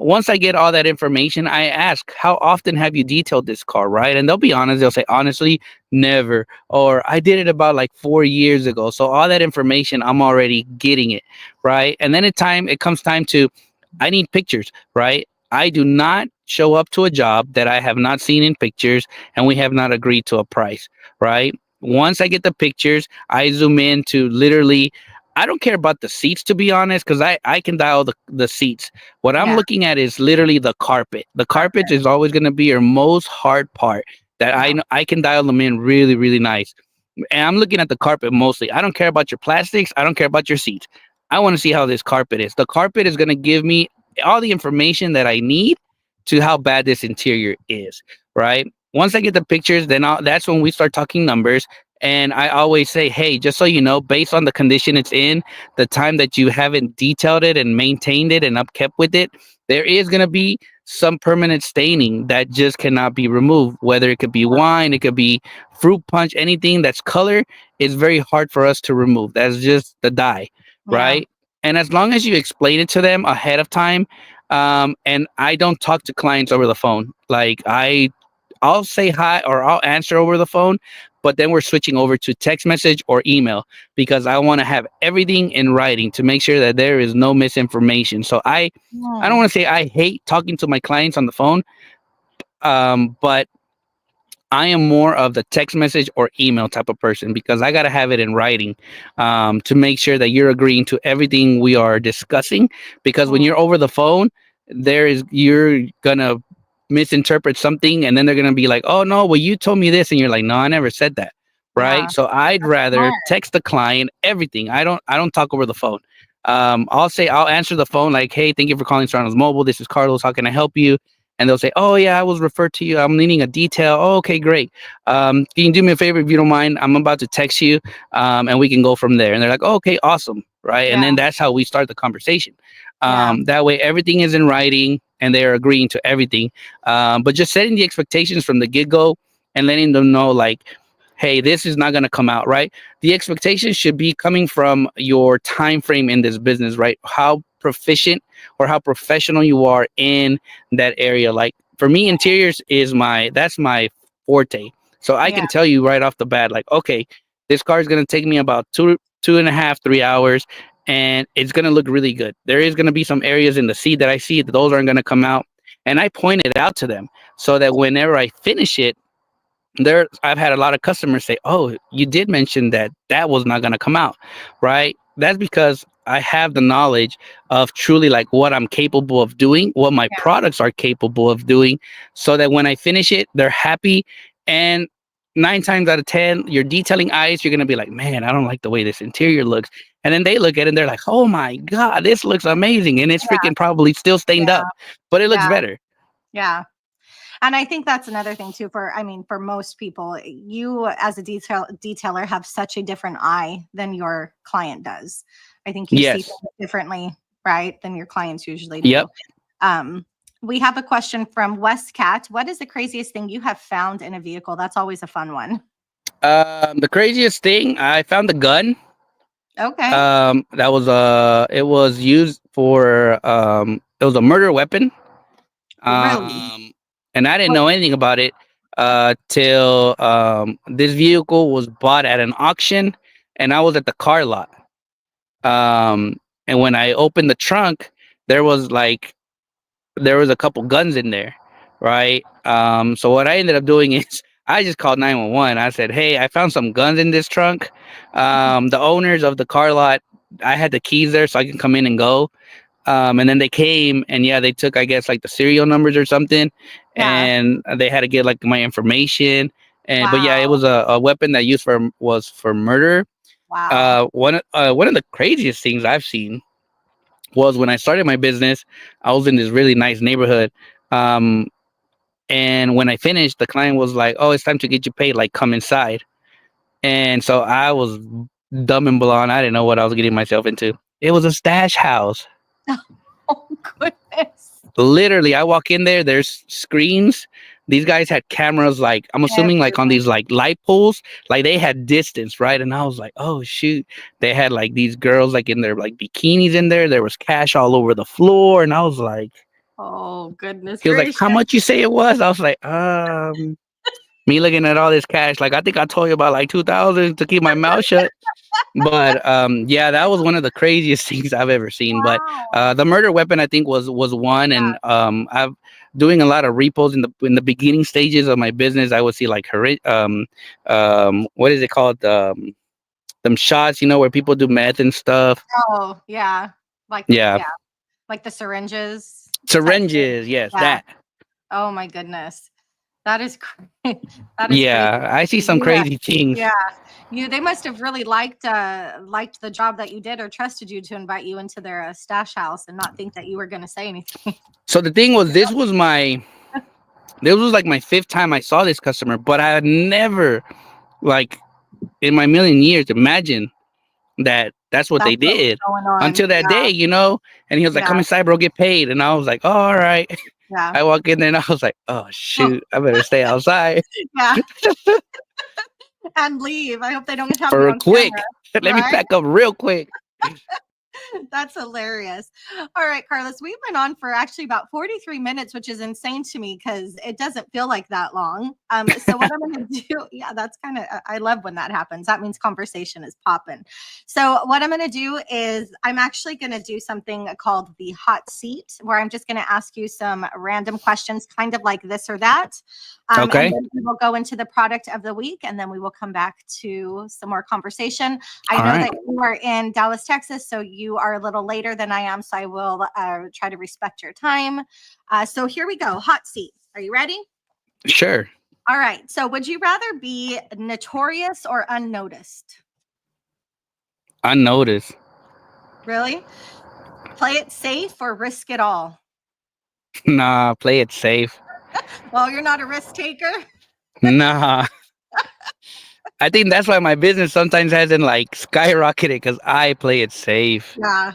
once I get all that information, I ask, "How often have you detailed this car?" Right? And they'll be honest. They'll say, "Honestly, never," or "I did it about like 4 years ago." So all that information, I'm already getting it, right? And then it comes time to, I need pictures, right? I do not show up to a job that I have not seen in pictures and we have not agreed to a price, right? Once I get the pictures, I zoom in to literally, I don't care about the seats, to be honest, because I can dial the seats. What I'm Yeah. looking at is literally the carpet. The carpet Carpet. is always going to be your most hard part, that I Yeah. know I can dial them in really, really nice. And I'm looking at the carpet mostly. I don't care about your plastics. I don't care about your seats. I want to see how this carpet is. The carpet is going to give me all the information that I need to how bad this interior is, right? Once I get the pictures, then that's when we start talking numbers. And I always say, "Hey, just so you know, based on the condition it's in, the time that you haven't detailed it and maintained it and upkept with it, there is going to be some permanent staining that just cannot be removed. Whether it could be wine, it could be fruit punch, anything that's color is very hard for us to remove. That's just the dye, Yeah. right?" And as long as you explain it to them ahead of time, and I don't talk to clients over the phone. Like I'll say hi or I'll answer over the phone, but then we're switching over to text message or email, because I want to have everything in writing to make sure that there is no misinformation. So I don't Mm. want to say I hate talking to my clients on the phone, but I am more of the text message or email type of person, because I got to have it in writing, to make sure that you're agreeing to everything we are discussing. Because when Mm. you're over the phone, you're gonna misinterpret something, and then they're gonna be like, "Oh no, well you told me this," and you're like, "No, I never said that." Yeah. Right? So I'd That's rather smart. text the client everything. I don't talk over the phone. I'll answer the phone like, "Hey, thank you for calling Serrano's Mobile. This is Carlos. How can I help you?" And they'll say, "Oh yeah, I was referred to you. I'm needing a detail." "Oh, okay, great. Can you do me a favor if you don't mind? I'm about to text you, and we can go from there." And they're like, "Oh, okay, awesome." Right? And Yeah. then that's how we start the conversation. Yeah. That way, everything is in writing, and they're agreeing to everything. But just setting the expectations from the get go and letting them know, like, hey, this is not going to come out right. The expectation should be coming from your time frame in this business, right? How proficient or how professional you are in that area. Like for me, interiors is that's my forte. So I Yeah. can tell you right off the bat, like, okay, this car is going to take me about 2.5, 3 hours, and it's going to look really good. There is going to be some areas in the seat that I see that those aren't going to come out, and I point it out to them so that whenever I finish it, I've had a lot of customers say, "Oh, you did mention that that was not going to come out," right? That's because I have the knowledge of truly like what I'm capable of doing, what my Yeah. products are capable of doing, so that when I finish it, they're happy. And 9 times out of 10, your detailing eyes, you're gonna be like, "Man, I don't like the way this interior looks," and then they look at it and they're like, "Oh my god, this looks amazing," and it's Yeah. freaking probably still stained Yeah. up, but it looks Yeah. better. Yeah. And I think that's another thing too for most people, you as a detailer have such a different eye than your client does. I think you see Yes. things differently, right, than your clients usually do. Yep. Um, we have a question from West Cat. What is the craziest thing you have found in a vehicle? That's always a fun one. The craziest thing, I found the gun. Okay. That was it was used for it was a murder weapon. Really? And I didn't What? know anything about it till this vehicle was bought at an auction, and I was at the car lot. And when I opened the trunk, there was like there was a couple guns in there, right? So what I ended up doing is I just called 911. I said, "Hey, I found some guns in this trunk." The owners of the car lot, I had the keys there so I can come in and go. And then they came and yeah, they took, I guess, like the serial numbers or something, Yeah. and they had to get like my information. And but yeah, it Wow. was a weapon that was for murder. Wow. One of the craziest things I've seen was when I started my business. I was in this really nice neighborhood. Um, and when I finished, the client was like, "Oh, it's time to get you paid. Like, come inside." And so I was dumb and blonde. I didn't know what I was getting myself into. It was a stash house. Oh goodness. Literally, I walk in there, there's screens. These guys had cameras, like I'm assuming like on Everywhere. these like light poles, like they had distance, right? And I was like, "Oh shoot." They had like these girls like in their like bikinis in there. There was cash all over the floor, and I was like, Oh goodness he was like, gracious. "How much you say it was?" I was like, me looking at all this cash, like I think I told you about like 2,000 to keep my mouth shut. But yeah, that was one of the craziest things I've ever seen. But Wow. the murder weapon, I think, was one. And I've doing a lot of repos in the beginning stages of my business. I would see like what is it called, them shots, where people do meth and stuff. Oh, yeah. Like, Yeah, yeah, like the syringes type thing. syringes, yes, Yeah. that. Oh my goodness. That is that is crazy. Yeah, I see some You, crazy things. yeah, they must have really liked the job that you did or trusted you to invite you into their stash house and not think that you were going to say anything. So the thing was, this was like my fifth time I saw this customer, but I had never, like, in my million years, imagined that that's what That's they what was did going on. until that day, and he was like, Yeah. "Come inside, bro, get paid." And I was like, "Oh, all right." Yeah. I walk in there and I was like, "Oh Oh, shoot, I better stay outside yeah. And leave. I hope they don't have you for a on camera, quick. Let me right? pack up real quick. That's hilarious. All right, Carlos, we've been on for actually about 43 minutes, which is insane to me because it doesn't feel like that long. So what I'm going to do, yeah, that's kind of, I love when that happens. That means conversation is popping. So what I'm going to do is I'm actually going to do something called the hot seat, where I'm just going to ask you some random questions, kind of like this or that. And Okay. then we will go into the product of the week, and then we will come back to some more conversation. I All know right. that you are in Dallas, Texas, so you are a little later than I am. So I will try to respect your time. So here we go. Hot seat. Are you ready? Sure. All right. So, would you rather be notorious or unnoticed? Unnoticed. Really? Play it safe or risk it all? Nah, play it safe. Well, you're not a risk taker. Nah. I think that's why my business sometimes hasn't like skyrocketed because I play it safe. Yeah.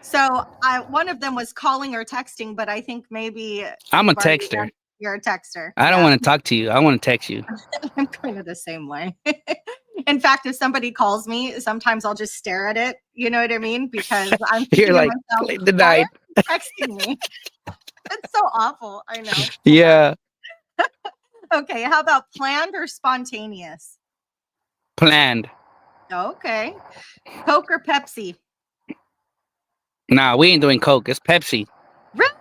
So, one of them was calling or texting, but I think maybe I'm a you've already texter. you're a texter. I don't Yeah. want to talk to you. I want to text you. I'm kind of the same way. In fact, if somebody calls me, sometimes I'll just stare at it. You know what I mean? Because I'm You're thinking to like, myself, claim why are denied. you texting me? It's so awful. I know. Yeah. Okay. How about planned or spontaneous? Planned. Okay. Coke or Pepsi? Nah, we ain't doing Coke. It's Pepsi. Really?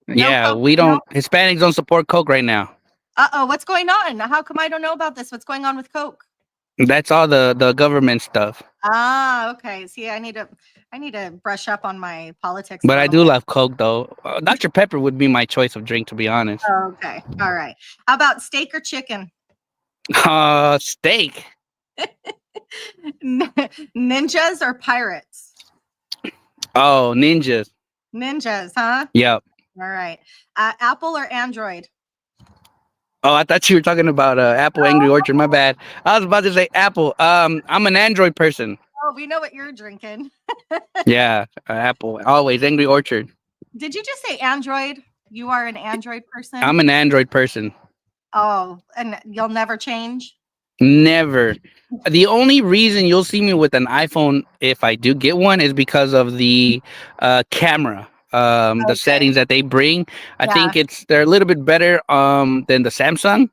No Yeah, Coke? we No. don't. Hispanics don't support Coke right now. Uh-oh. What's going on? How come I don't know about this? What's going on with Coke? That's all the government stuff. Ah, okay. See, I need to brush up on my politics a But I little do more. love Coke though. Dr. Pepper would be my choice of drink, to be honest. Okay. All right. How about steak or chicken? Steak. Ninjas or pirates? Oh, ninjas. Ninjas, huh? Yep. All right. Apple or Android? Oh, I thought you were talking about Apple Angry Orchard. My bad. I was about to say Apple. I'm an Android person. Oh, we know what you're drinking. Yeah, Apple. Always Angry Orchard. Did you just say Android? You are an Android person? I'm an Android person. Oh, and you'll never change? Never. The only reason you'll see me with an iPhone if I do get one is because of the camera. The Okay. settings that they bring. I Yeah. think they're a little bit better than the Samsung.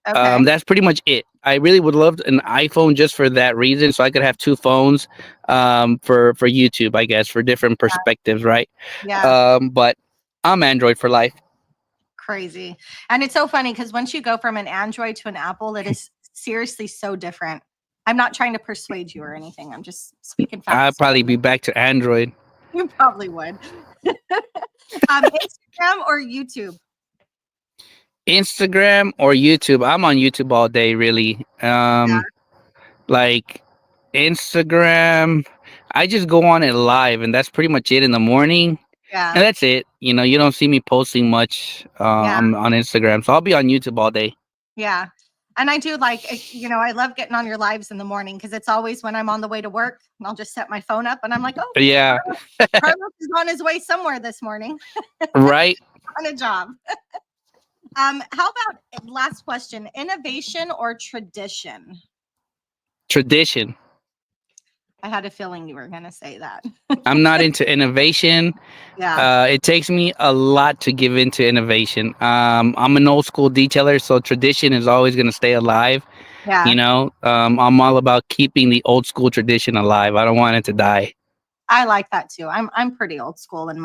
Okay. That's pretty much it. I really would love an iPhone just for that reason, so I could have two phones for YouTube, I guess, for different perspectives, right? Yeah. But I'm Android for life. Crazy. And it's so funny because once you go from an Android to an Apple, it is seriously so different. I'm not trying to persuade you or anything. I'm just speaking I'll facts. probably be back to Android. You probably would. Instagram or YouTube? Instagram or YouTube. I'm on YouTube all day, really. Yeah. Like Instagram, I just go on it live, and that's pretty much it in the morning, Yeah. and that's it. You don't see me posting much Yeah. on Instagram, so I'll be on YouTube all day. Yeah. And I do I love getting on your lives in the morning because it's always when I'm on the way to work and I'll just set my phone up and I'm like, oh, Yeah, Carlos is on his way somewhere this morning right. on a job. How about last question, innovation or tradition? Tradition. I had a feeling you were going to say that. I'm not into innovation. Yeah. It takes me a lot to give into innovation. I'm an old school detailer, so tradition is always going to stay alive. Yeah. I'm all about keeping the old school tradition alive. I don't want it to die. I like that too. I'm pretty old school in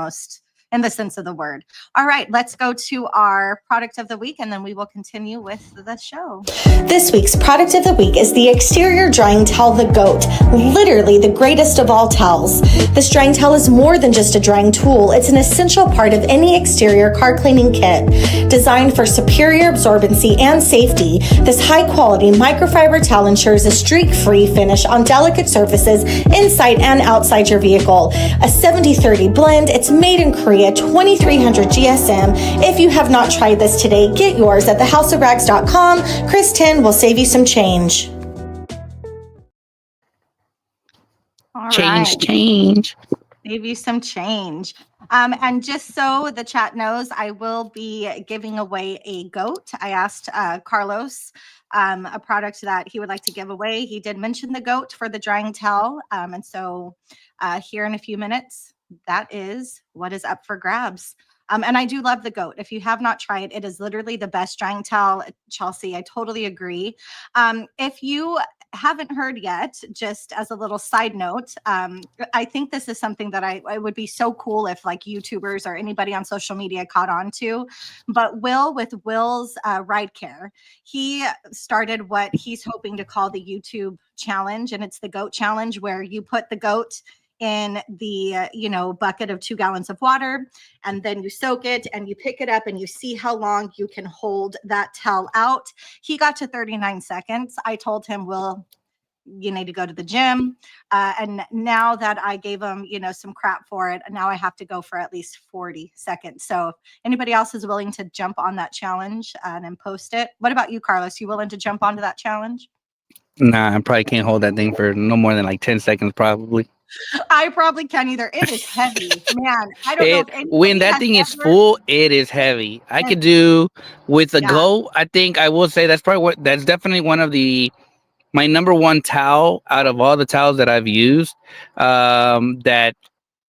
the sense of the word. All right, let's go to our product of the week and then we will continue with the show. This week's product of the week is the exterior drying towel, the GOAT, literally the greatest of all towels. This drying towel is more than just a drying tool. It's an essential part of any exterior car cleaning kit. Designed for superior absorbency and safety, this high-quality microfiber towel ensures a streak-free finish on delicate surfaces inside and outside your vehicle. A 70-30 blend, it's made in Korea, 2300 GSM. If you have not tried this today, get yours at thehouseofrags.com. Chris 10 will save you some change. All Change, right. change. Save you some change. And just so the chat knows, I will be giving away a GOAT. I asked Carlos a product that he would like to give away. He did mention the GOAT for the drying towel. And so here in a few minutes, that is what is up for grabs. And I do love the GOAT. If you have not tried it, it is literally the best drying towel. Chelsea, I totally agree. If you haven't heard yet, just as a little side note, I think this is something that I would be so cool if like YouTubers or anybody on social media caught on to. But Will with Will's Ride Care, he started what he's hoping to call the YouTube challenge. And it's the GOAT challenge where you put the GOAT in the, bucket of 2 gallons of water, and then you soak it and you pick it up and you see how long you can hold that towel out. He got to 39 seconds. I told him, you need to go to the gym. And now that I gave him, some crap for it, now I have to go for at least 40 seconds. So if anybody else is willing to jump on that challenge and post it. What about you, Carlos? You willing to jump onto that challenge? Nah, I probably can't hold that thing for no more than like 10 seconds, probably. I probably can't either. It is heavy, man. I don't know if anybody when that has thing is ever- full, it is heavy. I could do with a Yeah. go. I think I will say that's definitely one of my number one towel out of all the towels that I've used. That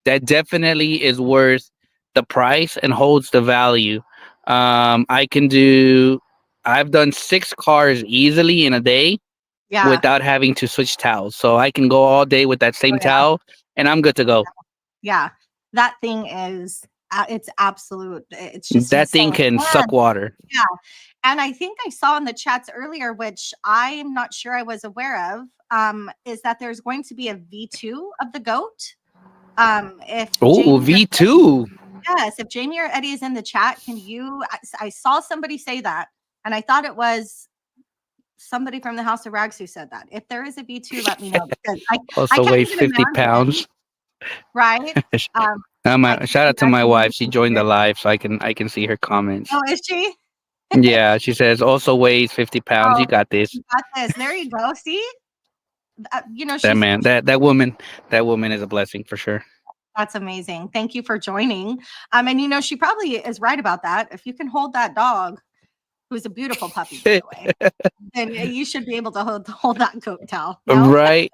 definitely is worth the price and holds the value. I've done 6 cars easily in a day Yeah. without having to switch towels. So I can go all day with that same towel and I'm good to go. Yeah. That thing is, it's absolute. It's just That thing insane. can suck water. Yeah. And I think I saw in the chats earlier, which I'm not sure I was aware of, is that there's going to be a V2 of the goat. If V2. Yes, if Jamie or Eddie is in the chat, can you? I saw somebody say that, and I thought it was somebody from the House of Rags who said that. If there is a V2, let me know. Because I Also can't weighs even 50 imagine, pounds. right? Shout out to my wife. She joined the live, so I can see her comments. Oh, is she? Yeah, she says also weighs 50 pounds. You got this. You got this. There you go. See, that woman is a blessing for sure. That's amazing. Thank you for joining. And she probably is right about that. If you can hold that dog, who's a beautiful puppy, by the way, then you should be able to hold that goat towel. No? Right.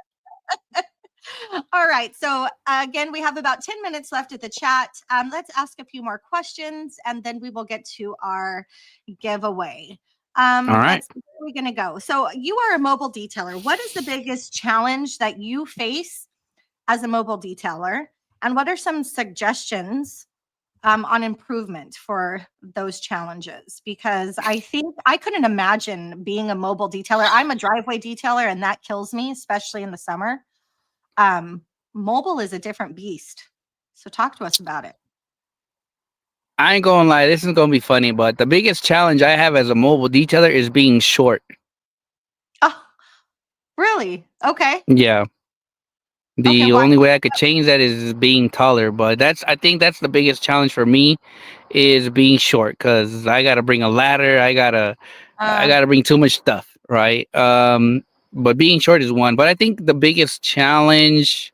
All right. So again, we have about 10 minutes left at the chat. Let's ask a few more questions and then we will get to our giveaway. All right. Where are we going to go? So you are a mobile detailer. What is the biggest challenge that you face as a mobile detailer? And what are some suggestions on improvement for those challenges? Because I think I couldn't imagine being a mobile detailer. I'm a driveway detailer and that kills me, especially in the summer. Mobile is a different beast. So talk to us about it. I ain't gonna lie, this is gonna be funny, but the biggest challenge I have as a mobile detailer is being short. Oh, really? Okay. Yeah. The only way I could change that is being taller, but I think that's the biggest challenge for me is being short because I gotta bring a ladder, I gotta bring too much stuff, right? But being short is one. But I think the biggest challenge,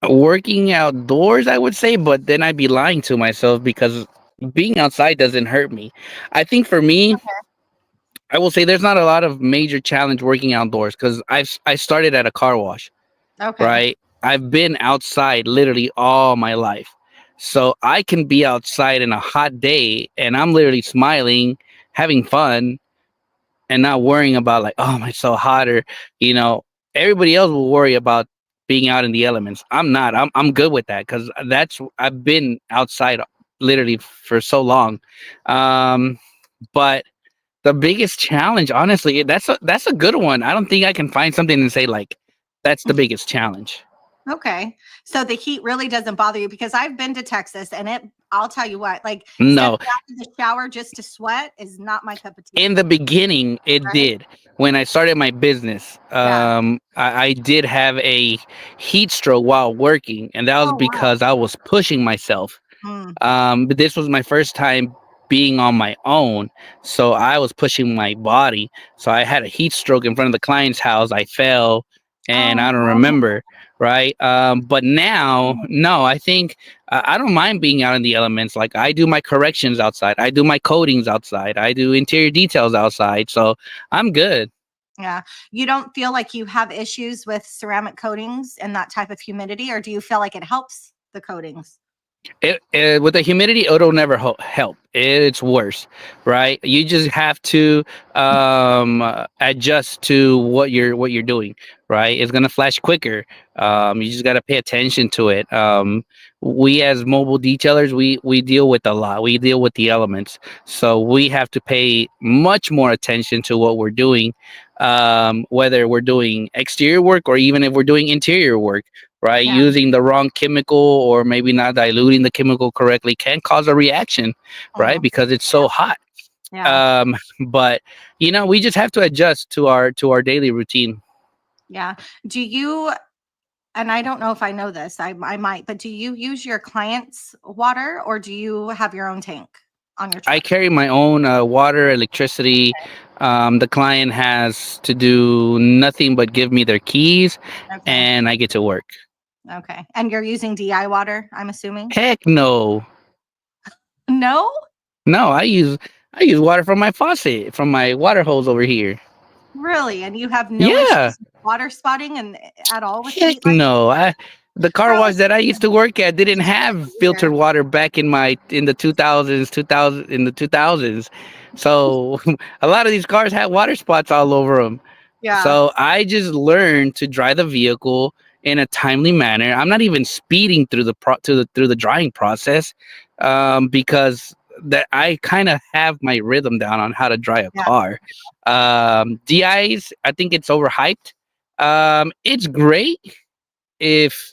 working outdoors, I would say, but then I'd be lying to myself because being outside doesn't hurt me. I think for me, I will say there's not a lot of major challenge working outdoors because I started at a car wash, right? I've been outside literally all my life. So I can be outside in a hot day and I'm literally smiling, having fun, and not worrying about like, oh, it's so hot, or everybody else will worry about being out in the elements. I'm not. I'm good with that because I've been outside literally for so long. But the biggest challenge, honestly, that's a good one. I don't think I can find something and say like that's the biggest challenge. Okay. So the heat really doesn't bother you because I've been to Texas and I'll tell you what, like no, stepping out in the shower just to sweat is not my cup of tea. In the beginning, it did. When I started my business, I did have a heat stroke while working, and that was because I was pushing myself. But this was my first time being on my own, so I was pushing my body. So I had a heat stroke in front of the client's house. I fell, and I don't remember. Right. But now, no, I think I don't mind being out in the elements. Like I do my corrections outside. I do my coatings outside. I do interior details outside. So I'm good. Yeah. You don't feel like you have issues with ceramic coatings and that type of humidity, or do you feel like it helps the coatings? With the humidity, it'll never help. It's worse, right? You just have to adjust to what you're doing, right? It's gonna flash quicker. You just gotta pay attention to it. We as mobile detailers, we deal with a lot. We deal with the elements, so we have to pay much more attention to what we're doing. whether we're doing exterior work or even if we're doing interior work, right? Yeah. Using the wrong chemical or maybe not diluting the chemical correctly can cause a reaction, right? Mhm. Because it's so hot. Yeah. But we just have to adjust to our daily routine. Yeah. Do you, and I don't know if I know this, I might, but do you use your client's water or do you have your own tank on your I truck? carry my own water, electricity. The client has to do nothing but give me their keys, Okay. and I get to work. Okay. And you're using DI water, I'm assuming? Heck no, No? no. I use water from my faucet, from my water hose over here. Really? And you have no Yeah, issues with water spotting and at all with heck heat like no. The car wash Carlos? that I used to work at didn't have filtered Here. water back in the 2000s. So a lot of these cars had water spots all over them. Yeah. So I just learned to drive the vehicle in a timely manner. I'm not even speeding through the drying process, because that I kind of have my rhythm down on how to dry a Yeah. car. DIs, I think it's overhyped. It's great if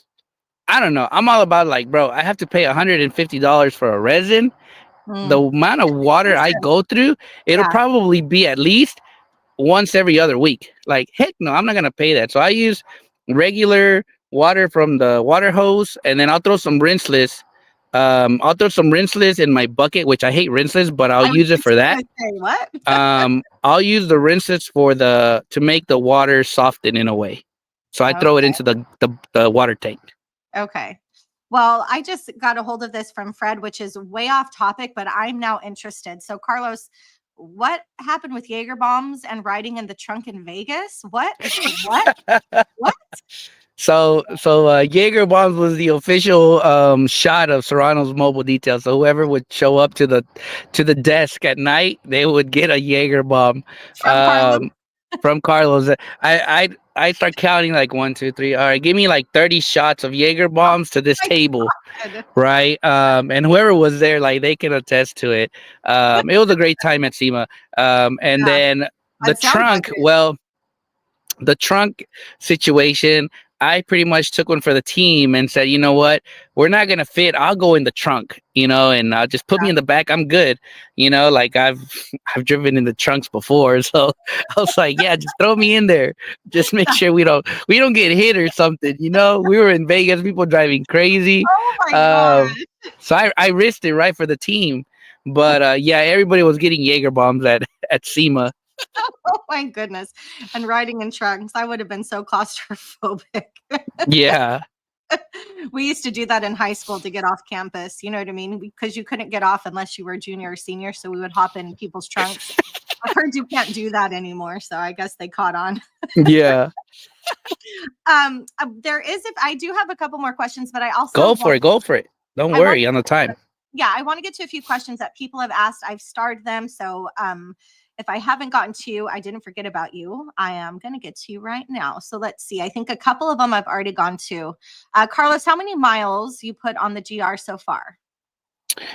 I don't know. I'm all about, like, bro, I have to pay $150 for a resin. The Mm. amount of water I Expensive. go through, it'll Yeah. probably be at least once every other week. Like, heck no, I'm not gonna pay that. So I use regular water from the water hose, and then I'll throw some rinseless. I'll throw some rinseless in my bucket, which I hate rinseless, but I'll I was use it just for that. gonna say, what? I'll use the rinseless to make the water soften in a way. So I throw it Okay. into the water tank. Okay. Well, I just got a hold of this from Fred, which is way off topic, but I'm now interested. So, Carlos, what happened with Jaeger bombs and riding in the trunk in Vegas? What? What? What? So Jaeger bombs was the official shot of Serrano's mobile detail. So whoever would show up to the desk at night, they would get a Jaeger bomb From Carlos? um, from Carlos. I start counting like 1, 2, 3. All right, give me like 30 shots of Jaeger bombs to this My table, God. right? And whoever was there, like, they can attest to it. It was a great time at SEMA. And Yeah, then the it sounds like trunk, it. well, the trunk situation, I pretty much took one for the team and said, you know what, we're not gonna fit. I'll go in the trunk, and just put me in the back. I'm good. Like I've driven in the trunks before, so I was like, yeah, just throw me in there. Just make sure we don't get hit or something. We were in Vegas, people driving crazy. Oh my Um, God. so I risked it right for the team. But yeah, everybody was getting Jaeger bombs at SEMA. Oh my goodness. And riding in trunks, I would have been so claustrophobic. Yeah. We used to do that in high school to get off campus. You know what I mean? Because you couldn't get off unless you were junior or senior. So we would hop in people's trunks. I heard you can't do that anymore. So I guess they caught on. Yeah. There is, if I do have a couple more questions, but I also Go for it. Go for it. Don't I want worry on the time. I want to get to a few questions that people have asked. I've starred them. So if I haven't gotten to you, I didn't forget about you. I am going to get to you right now. So let's see. I think a couple of them I've already gone to. Carlos, how many miles you put on the GR so far?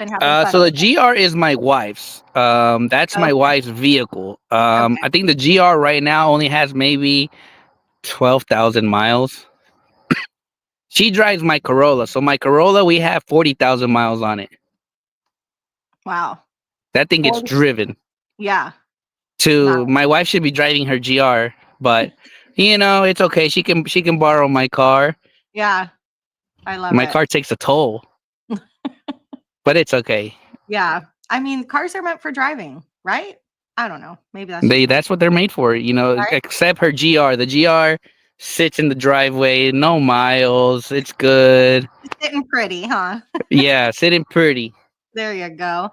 Been having fun So the with it. GR is my wife's. That's my Okay. wife's vehicle. Okay. I think the GR right now only has maybe 12,000 miles. She drives my Corolla. So my Corolla, we have 40,000 miles on it. Wow. That thing gets 40. driven. Yeah. My wife should be driving her GR, but it's okay. She can borrow my car. Yeah. I love My it. car takes a toll, but it's okay. Yeah. I mean, cars are meant for driving, right? I don't know. Maybe that's just That's what they're made for, right? except her GR. The GR sits in the driveway, no miles. It's good. It's sitting pretty, huh? Yeah, sitting pretty. There you go.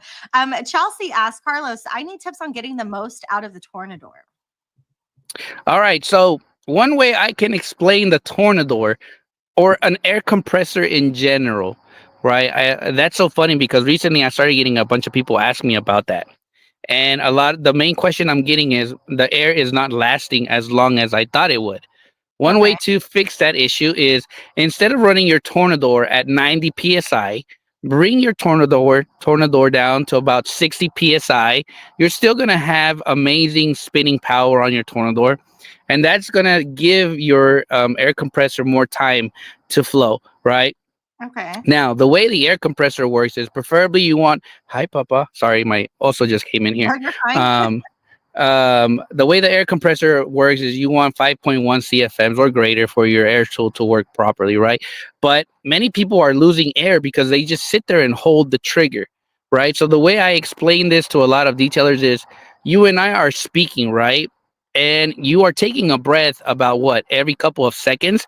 Chelsea asked, Carlos, I need tips on getting the most out of the Tornador. All right. So one way I can explain the Tornador or an air compressor in general, right? That's so funny because recently I started getting a bunch of people ask me about that. And the main question I'm getting is the air is not lasting as long as I thought it would. One way Okay. to fix that issue is instead of running your Tornador at 90 psi, bring your tornador down to about 60 psi. You're still going to have amazing spinning power on your tornador, and that's going to give your air compressor more time to flow, right? Okay. Now, the way the air compressor works is preferably you want, hi, Papa. Sorry, my also just came in here. No, you're fine. The way the air compressor works is you want 5.1 CFMs or greater for your air tool to work properly, right? But many people are losing air because they just sit there and hold the trigger, right? So the way I explain this to a lot of detailers is you and I are speaking, right? And you are taking a breath about what every couple of seconds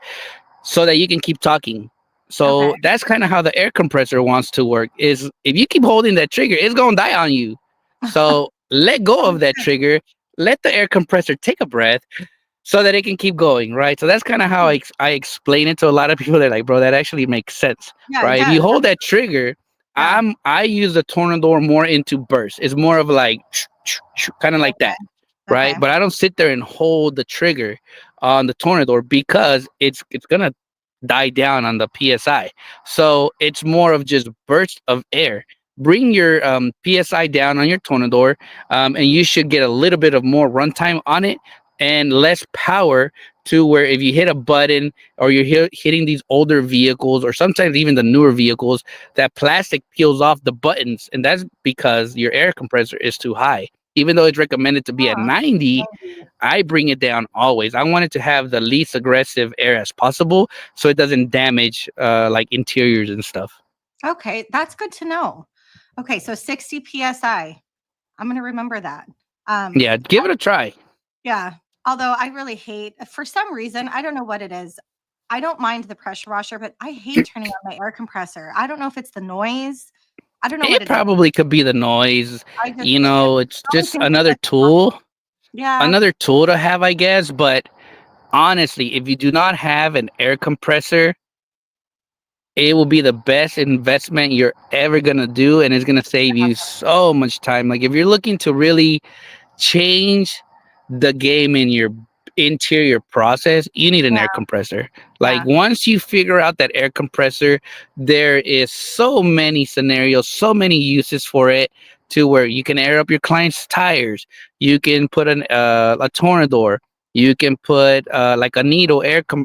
so that you can keep talking. Okay. So that's kind of how the air compressor wants to work is if you keep holding that trigger, it's going to die on you. So let go of that trigger, let the air compressor take a breath so that it can keep going, right? So that's kind of how I explain it to a lot of people. They're like, bro, that actually makes sense, Yeah, it right? If you does. hold that trigger, Yeah. I use the tornador more into bursts. It's more of like kind of like that, right? Okay. But I don't sit there and hold the trigger on the tornador because it's gonna die down on the psi. So it's more of just bursts of air. Bring your psi down on your tornador, and you should get a little bit of more runtime on it and less power to where if you hit a button or you're hitting these older vehicles or sometimes even the newer vehicles, that plastic peels off the buttons, and that's because your air compressor is too high. Even though it's recommended to be at Huh. 90, I bring it down always. I want it to have the least aggressive air as possible so it doesn't damage like interiors and stuff. Okay, that's good to know. Okay, so 60 psi. I'm gonna remember that. Yeah, give it a try. Yeah. Although I really hate, for some reason, I don't know what it is. I don't mind the pressure washer, but I hate turning on my air compressor. I don't know if it's the noise. I don't know what It it is. probably could be the noise. I just, You it's know, it's the only just thing that pisses me off. Yeah. another tool to have, I guess. But honestly, if you do not have an air compressor, it will be the best investment you're ever going to do. And it's going to save you so much time. Like if you're looking to really change the game in your interior process, you need an Yeah. air compressor. Yeah. Like once you figure out that air compressor, there is so many scenarios, so many uses for it to where you can air up your client's tires. You can put a tornador. You can put like a needle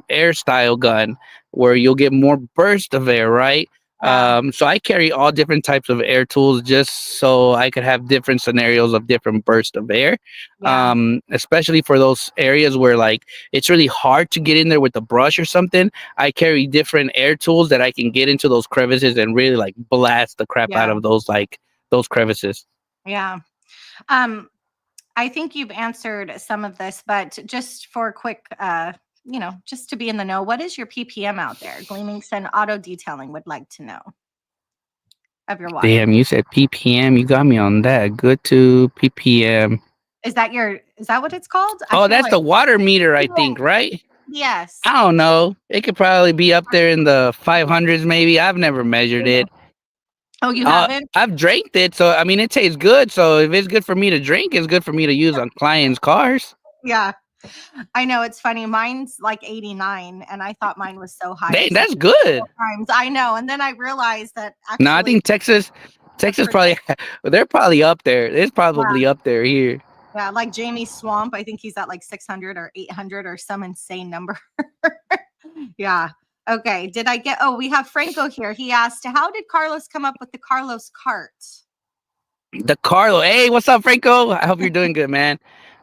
air style gun where you'll get more burst of air, right? Yeah. So I carry all different types of air tools just so I could have different scenarios of different bursts of air. Yeah. Especially for those areas where like it's really hard to get in there with a brush or something. I carry different air tools that I can get into those crevices and really like blast the crap out Yeah. of those crevices. Yeah. Um, I think you've answered some of this, but just for a quick, just to be in the know, what is your PPM out there? Gleaming Sun Auto Detailing would like to know of your water. Damn, you said PPM. You got me on that. Good to PPM. Is that what it's called? I Oh, feel that's like the water meter, I yeah, think, right? yes. I don't know. It could probably be up there in the 500s, maybe. I've never measured it. Oh, you haven't? I've drank it, so I mean, it tastes good. So if it's good for me to drink, it's good for me to use on clients' cars. Yeah. I know it's funny. Mine's like 89, and I thought mine was so high. Dang, I've said that's it good. times. I know. And then I realized that No, I actually think Texas pretty probably they're probably up there. It's yeah, probably up there here. yeah, like Jamie Swamp, I think he's at like 600 or 800 or some insane number. Yeah. Okay. We have Franco here. He asked, how did Carlos come up with the Carlos cart? The Carlo. Hey, what's up, Franco? I hope you're doing good, man.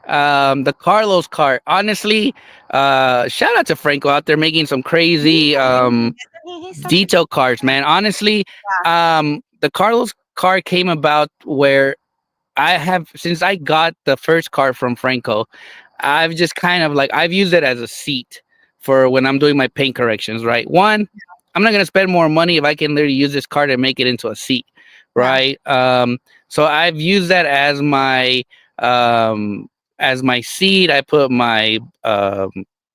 The Carlos cart. Honestly, shout out to Franco out there making some crazy Isn't he? He's such a detail cars, man. Honestly, the Carlos car came about where I have since I got the first car from Franco, I've just kind of like I've used it as a seat for when I'm doing my paint corrections, right? One, I'm not gonna spend more money if I can literally use this car to make it into a seat, yeah. right? So I've used that as my seat. I put my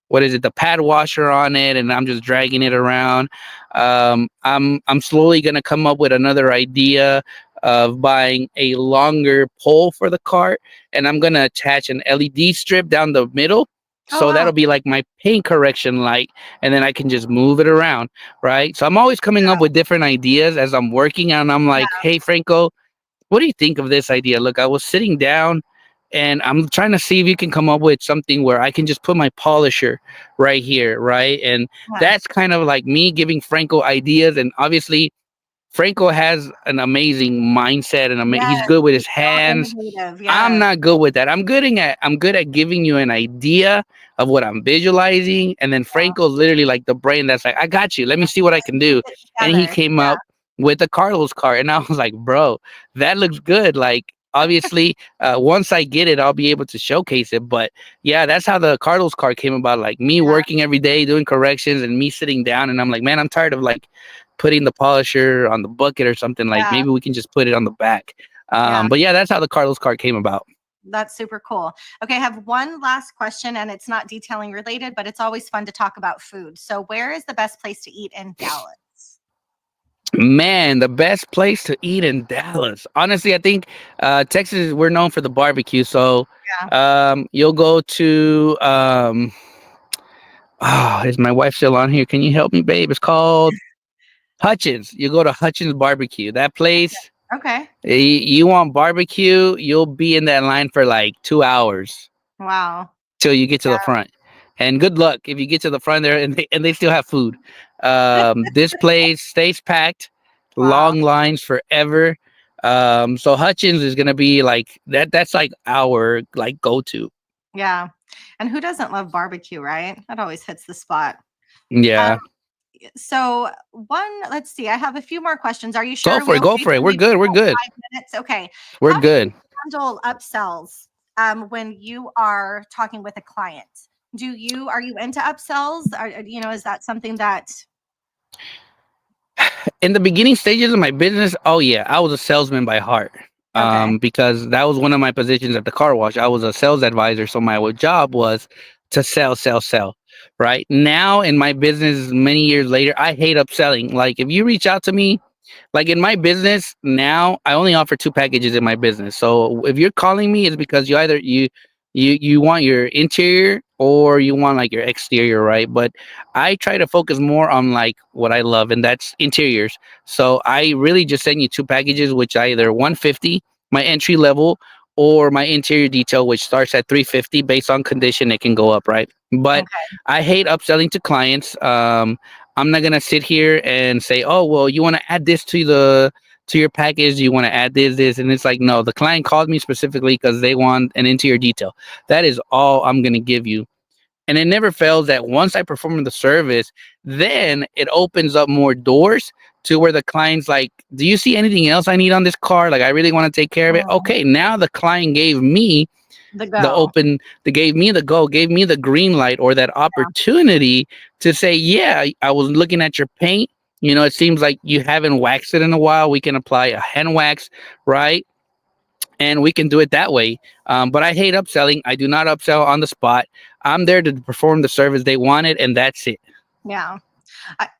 what is it, the pad washer on it, and I'm just dragging it around. I'm slowly gonna come up with another idea of buying a longer pole for the cart, and I'm gonna attach an LED strip down the middle Oh, So wow. that'll be like my paint correction light, and then I can just move it around, right? So I'm always coming up with different ideas as I'm working, and I'm like, Yeah. hey, Franco, what do you think of this idea? Look, I was sitting down and I'm trying to see if you can come up with something where I can just put my polisher right here, right? And Yeah. that's kind of like me giving Franco ideas. And obviously, Franco has an amazing mindset, and he's Yes. good with his He's so hands. innovative. I'm Yes. not good with that. I'm good at giving you an idea of what I'm visualizing, and then Franco's literally like the brain that's like, I got you. Let me see what I can do. Put it And he together. came up with the Carlos cart, and I was like, bro, that looks good. Like, obviously, once I get it, I'll be able to showcase it. But yeah, that's how the Carlos cart came about. Like me working every day doing corrections, and me sitting down, and I'm like, man, I'm tired of like putting the polisher on the bucket or something. Like Yeah. maybe we can just put it on the back. Yeah. But yeah, that's how the Carlos cart came about. That's super cool. Okay, I have one last question, and it's not detailing related, but it's always fun to talk about food. So, where is the best place to eat in Dallas? Man, the best place to eat in Dallas. Honestly, I think Texas, we're known for the barbecue. So you'll go to is my wife still on here? Can you help me, babe? It's called Hutchins. You go to Hutchins Barbecue. That place, Okay. you want barbecue, you'll be in that line for like 2 hours Wow. till you get to the front. And good luck if you get to the front there and they still have food. This place stays packed, Wow. long lines forever. So Hutchins is gonna be like that. That's like our like go to. Yeah. And who doesn't love barbecue, right? That always hits the spot. Yeah, So, let's see. I have a few more questions. Are you go sure for we it. Go okay for it. for We're maybe good. We're about good. 5 minutes? Okay. We're How do you good. handle upsells when you are talking with a client? Are you into upsells? Is that something that In the beginning stages of my business, oh yeah, I was a salesman by heart. okay? Because that was one of my positions at the car wash. I was a sales advisor, so my job was to sell, sell, sell. Right now, in my business, many years later, I hate upselling. Like if you reach out to me, like in my business now, I only offer two packages in my business. So if you're calling me, it's because you either you want your interior or you want like your exterior, right? But I try to focus more on like what I love, and that's interiors. So I really just send you two packages, which either 150, my entry level, or my interior detail, which starts at 350. Based on condition, it can go up, right? But Okay. I hate upselling to clients. I'm not gonna sit here and say, "Oh, well, you want to add this to your package? You want to add this?" And it's like, no, the client called me specifically because they want an interior detail. That is all I'm gonna give you. And it never fails that once I perform the service, then it opens up more doors to where the client's like, "Do you see anything else I need on this car? Like, I really want to take care of it." Mm, Okay, now the client gave me the the go. open they gave me the go, gave me the green light or that opportunity to say, yeah, I was looking at your paint, it seems like you haven't waxed it in a while. We can apply a hand wax, right? And we can do it that way. But I hate upselling. I do not upsell on the spot. I'm there to perform the service they wanted, and that's it. Yeah.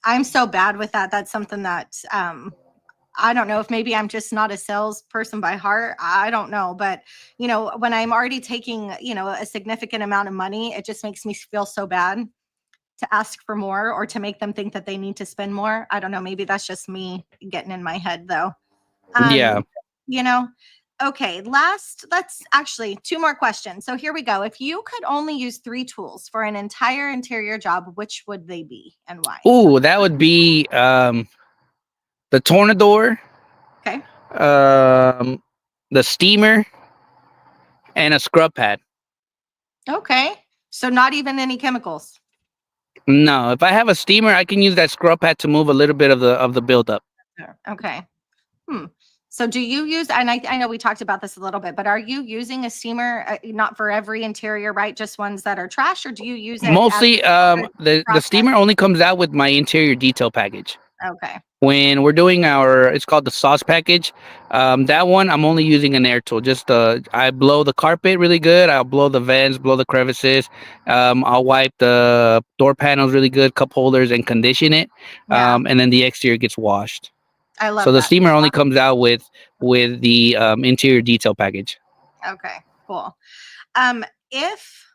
I'm so bad with that. That's something that I don't know if maybe I'm just not a salesperson by heart. I don't know. But, when I'm already taking, a significant amount of money, it just makes me feel so bad to ask for more or to make them think that they need to spend more. I don't know. Maybe that's just me getting in my head though. Yeah. Um, okay, let's actually two more questions. So here we go. If you could only use three tools for an entire interior job, which would they be and why? Ooh, that would be the tornador, Okay. um, the steamer, and a scrub pad. Okay. So not even any chemicals. No, if I have a steamer, I can use that scrub pad to move a little bit of the buildup. Okay. So do you use, and I know we talked about this a little bit, but are you using a steamer, not for every interior, right? Just ones that are trash, or do you use it as Mostly, the process? steamer only comes out with my interior detail package. Okay. When we're doing it's called the sauce package. That one I'm only using an air tool. Just I blow the carpet really good. I'll blow the vents, blow the crevices. I'll wipe the door panels really good, cup holders, and condition it. Yeah. And then the exterior gets washed. I So love the that. steamer only comes out with the interior detail package. Okay, cool. If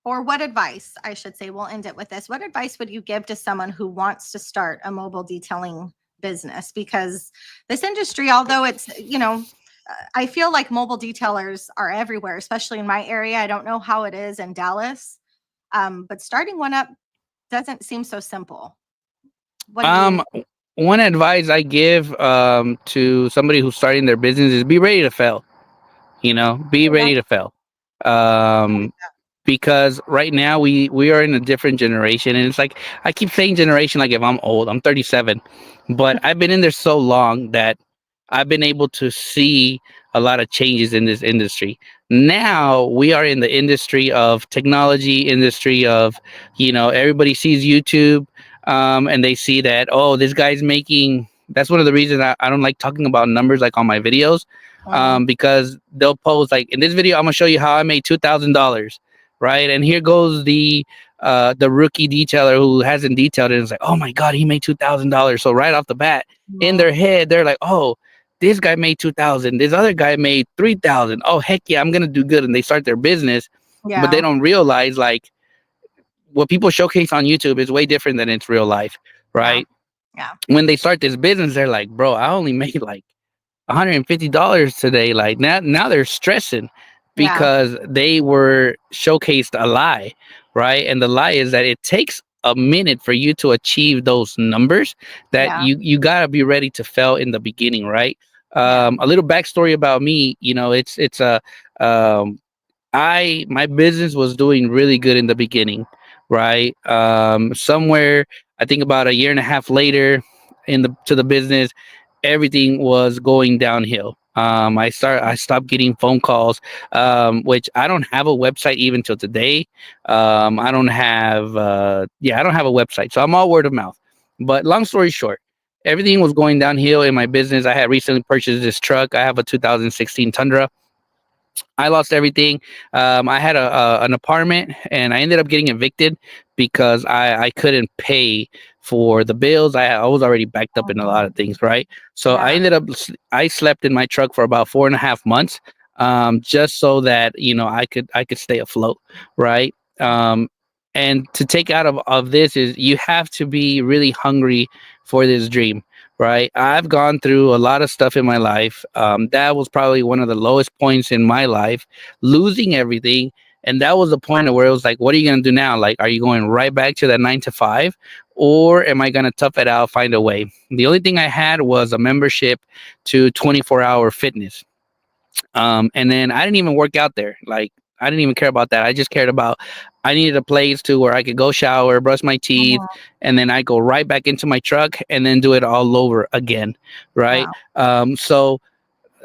or what advice, I should say, we'll end it with this. What advice would you give to someone who wants to start a mobile detailing business? Because this industry, although it's, I feel like mobile detailers are everywhere, especially in my area. I don't know how it is in Dallas, but starting one up doesn't seem so simple. What do Um, you? One advice I give to somebody who's starting their business is be ready to fail. Be Oh, ready to fail. Um, because right now we are in a different generation, and it's like I keep saying generation like if I'm old. I'm 37, but I've been in there so long that I've been able to see a lot of changes in this industry. Now we are in the industry of technology, industry of, everybody sees YouTube, and they see that, oh, this guy's making. That's one of the reasons I don't like talking about numbers like on my videos, Mhm. because they'll post like, in this video I'm gonna show you how I made $2,000, right? And here goes the rookie detailer who hasn't detailed it. And it's like, oh my god, he made $2,000. So right off the bat, in Mhm. their head, they're like, oh, this guy made 2,000. This other guy made 3,000. Oh heck yeah, I'm gonna do good. And they start their business, but they Yeah. don't realize like what people showcase on YouTube is way different than it's real life, Yeah. right? Yeah. When they start this business, they're like, bro, I only made like $150 today. Like now they're stressing Yeah. because they were showcased a lie, right? And the lie is that it takes a minute for you to achieve those numbers, that Yeah. you gotta be ready to fail in the beginning, right? Yeah. A little backstory about me, it's a um my business was doing really good in the beginning, right? Somewhere I think about a year and a half later to the business, everything was going downhill. I stopped getting phone calls, which I don't have a website even till today. I don't have a website, so I'm all word of mouth. But long story short, everything was going downhill in my business. I had recently purchased this truck. I have a 2016 Tundra. I lost everything. I had an apartment, and I ended up getting evicted because I couldn't pay for the bills. I was already backed up in a lot of things, right? So Yeah. I slept in my truck for about 4.5 months, just so that I could stay afloat, right? And to take out of this is you have to be really hungry for this dream, right? I've gone through a lot of stuff in my life. That was probably one of the lowest points in my life, losing everything. And that was the point where it was like, what are you going to do now? Like, are you going right back to that 9 to 5? Or am I going to tough it out, find a way? The only thing I had was a membership to 24-hour fitness. And then I didn't even work out there. Like, I didn't even care about that. I just cared about, I needed a place to where I could go shower, brush my teeth, Mhm. and then I go right back into my truck and then do it all over again. Right. Wow. So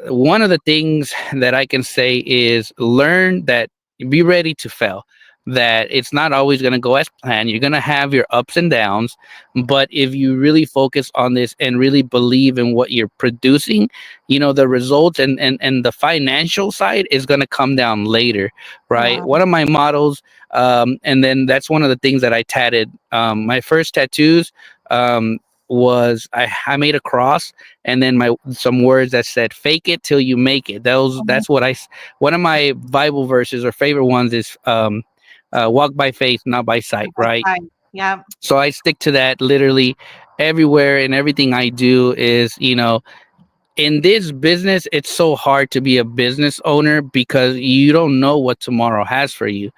one of the things that I can say is learn that, be ready to fail. That it's not always going to go as planned. You're going to have your ups and downs. But if you really focus on this and really believe in what you're producing, the results and the financial side is going to come down later, right? Yeah. One of my models, and then that's one of the things that I tatted. My first tattoos, was I made a cross, and then my some words that said "fake it till you make it." Mhm. That's what one of my Bible verses or favorite ones is, walk by faith, not by sight, That's right? right. Yeah. So I stick to that literally everywhere, and everything I do is, in this business, it's so hard to be a business owner because you don't know what tomorrow has for you,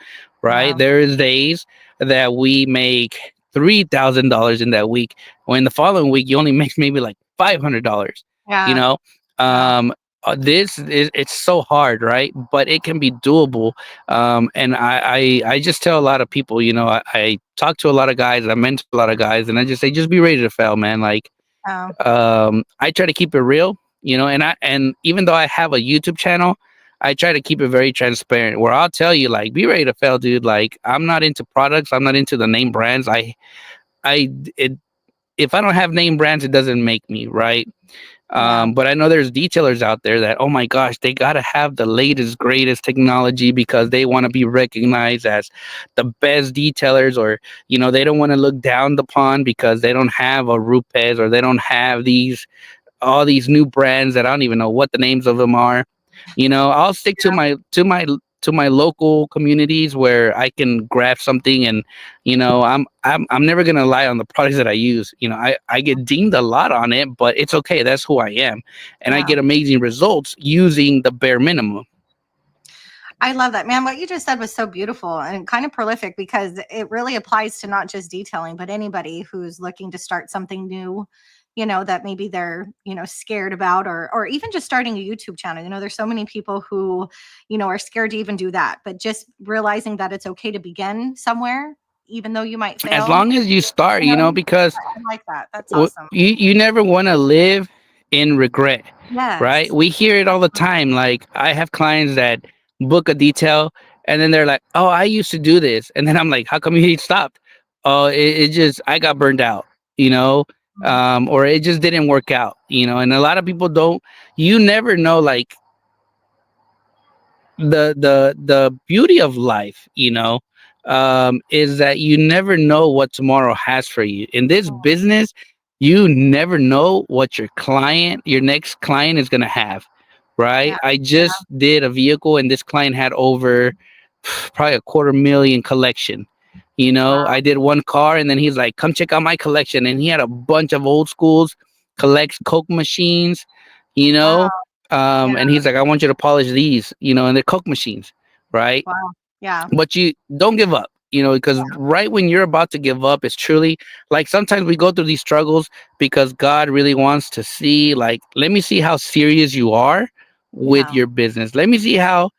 right? Yeah. There is days that we make $3,000 in that week, when the following week you only make maybe like $500. You Yeah. know, Yeah. this is it's so hard, right? But it can be doable. And I just tell a lot of people, I talk to a lot of guys, I mentor a lot of guys, and I just say, just be ready to fail, man. Like, Oh, I try to keep it real, and even though I have a YouTube channel, I try to keep it very transparent, where I'll tell you, like, be ready to fail, dude. Like, I'm not into products, I'm not into the name brands. I it If I don't have name brands, it doesn't make me, right. yeah. But I know there's detailers out there that, oh my gosh, they gotta have the latest, greatest technology because they want to be recognized as the best detailers, or they don't want to look down upon because they don't have a Rupes, or they don't have all these new brands that I don't even know what the names of them are. I'll stick to Yeah. my to my local communities where I can grab something, and I'm never gonna lie on the products that I use. I get deemed a lot on it, but it's okay. That's who I am, and I Yeah. get amazing results using the bare minimum. I love that, man. What you just said was so beautiful and kind of prolific, because it really applies to not just detailing, but anybody who's looking to start something new, that maybe they're, scared about, or even just starting a YouTube channel. There's so many people who, are scared to even do that, but just realizing that it's okay to begin somewhere, even though you might As fail. long as you start, You know, because I like that. That's awesome. you never want to live in regret, right? Yes. We hear it all the time. Like, I have clients that book a detail, and then they're like, "Oh, I used to do this," and then I'm like, "How come you stopped?" "Oh, it just, I got burned out, you know, Mhm. or it just didn't work out, you know." And a lot of people don't. You never know, like, the beauty of life, is that you never know what tomorrow has for you in this business. You never know what your next client is going to have, Yeah. right? I Yeah. just did a vehicle, and this client had over probably a 250,000 collection. Wow. I did one car, and then he's like, "Come check out my collection," and he had a bunch of old schools, collects Coke machines, you Wow. know Yeah. and he's like, "I want you to polish these," and they're Coke machines, right? Wow. Yeah. But you don't give up, because right when you're about to give up, it's truly like, sometimes we go through these struggles because God really wants to see, like, let me see how serious you are with Yeah. your business. Let me see how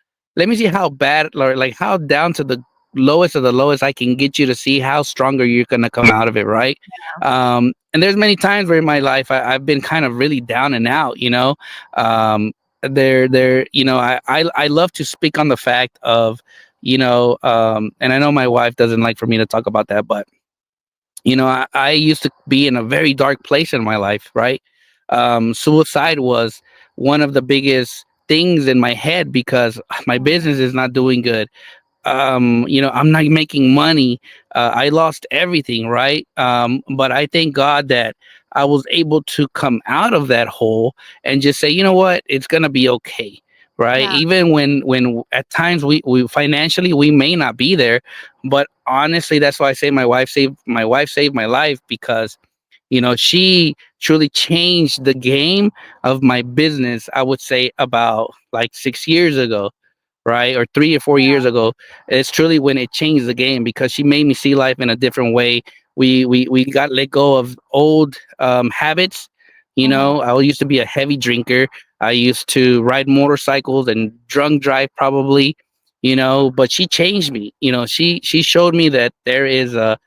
bad, or like how down to the lowest of the lowest I can get you to see how stronger you're gonna come out of it, right? And there's many times where in my life I've been kind of really down and out, um, I love to speak on the fact of, and I know my wife doesn't like for me to talk about that, but I used to be in a very dark place in my life, right? Suicide was one of the biggest things in my head because my business is not doing good. I'm not making money. I lost everything, right? But I thank God that I was able to come out of that hole and just say, you know what, it's gonna be okay, right? Yeah. Even when at times we financially we may not be there, but honestly, that's why I say my wife saved my life, because she truly changed the game of my business. I would say about like 6 years ago, right? Or 3 or 4 years ago. It's truly when it changed the game, because she made me see life in a different way. We got let go of old habits. Hmm. I used to be a heavy drinker. I used to ride motorcycles and drunk drive probably, but she changed me. She showed me that there's a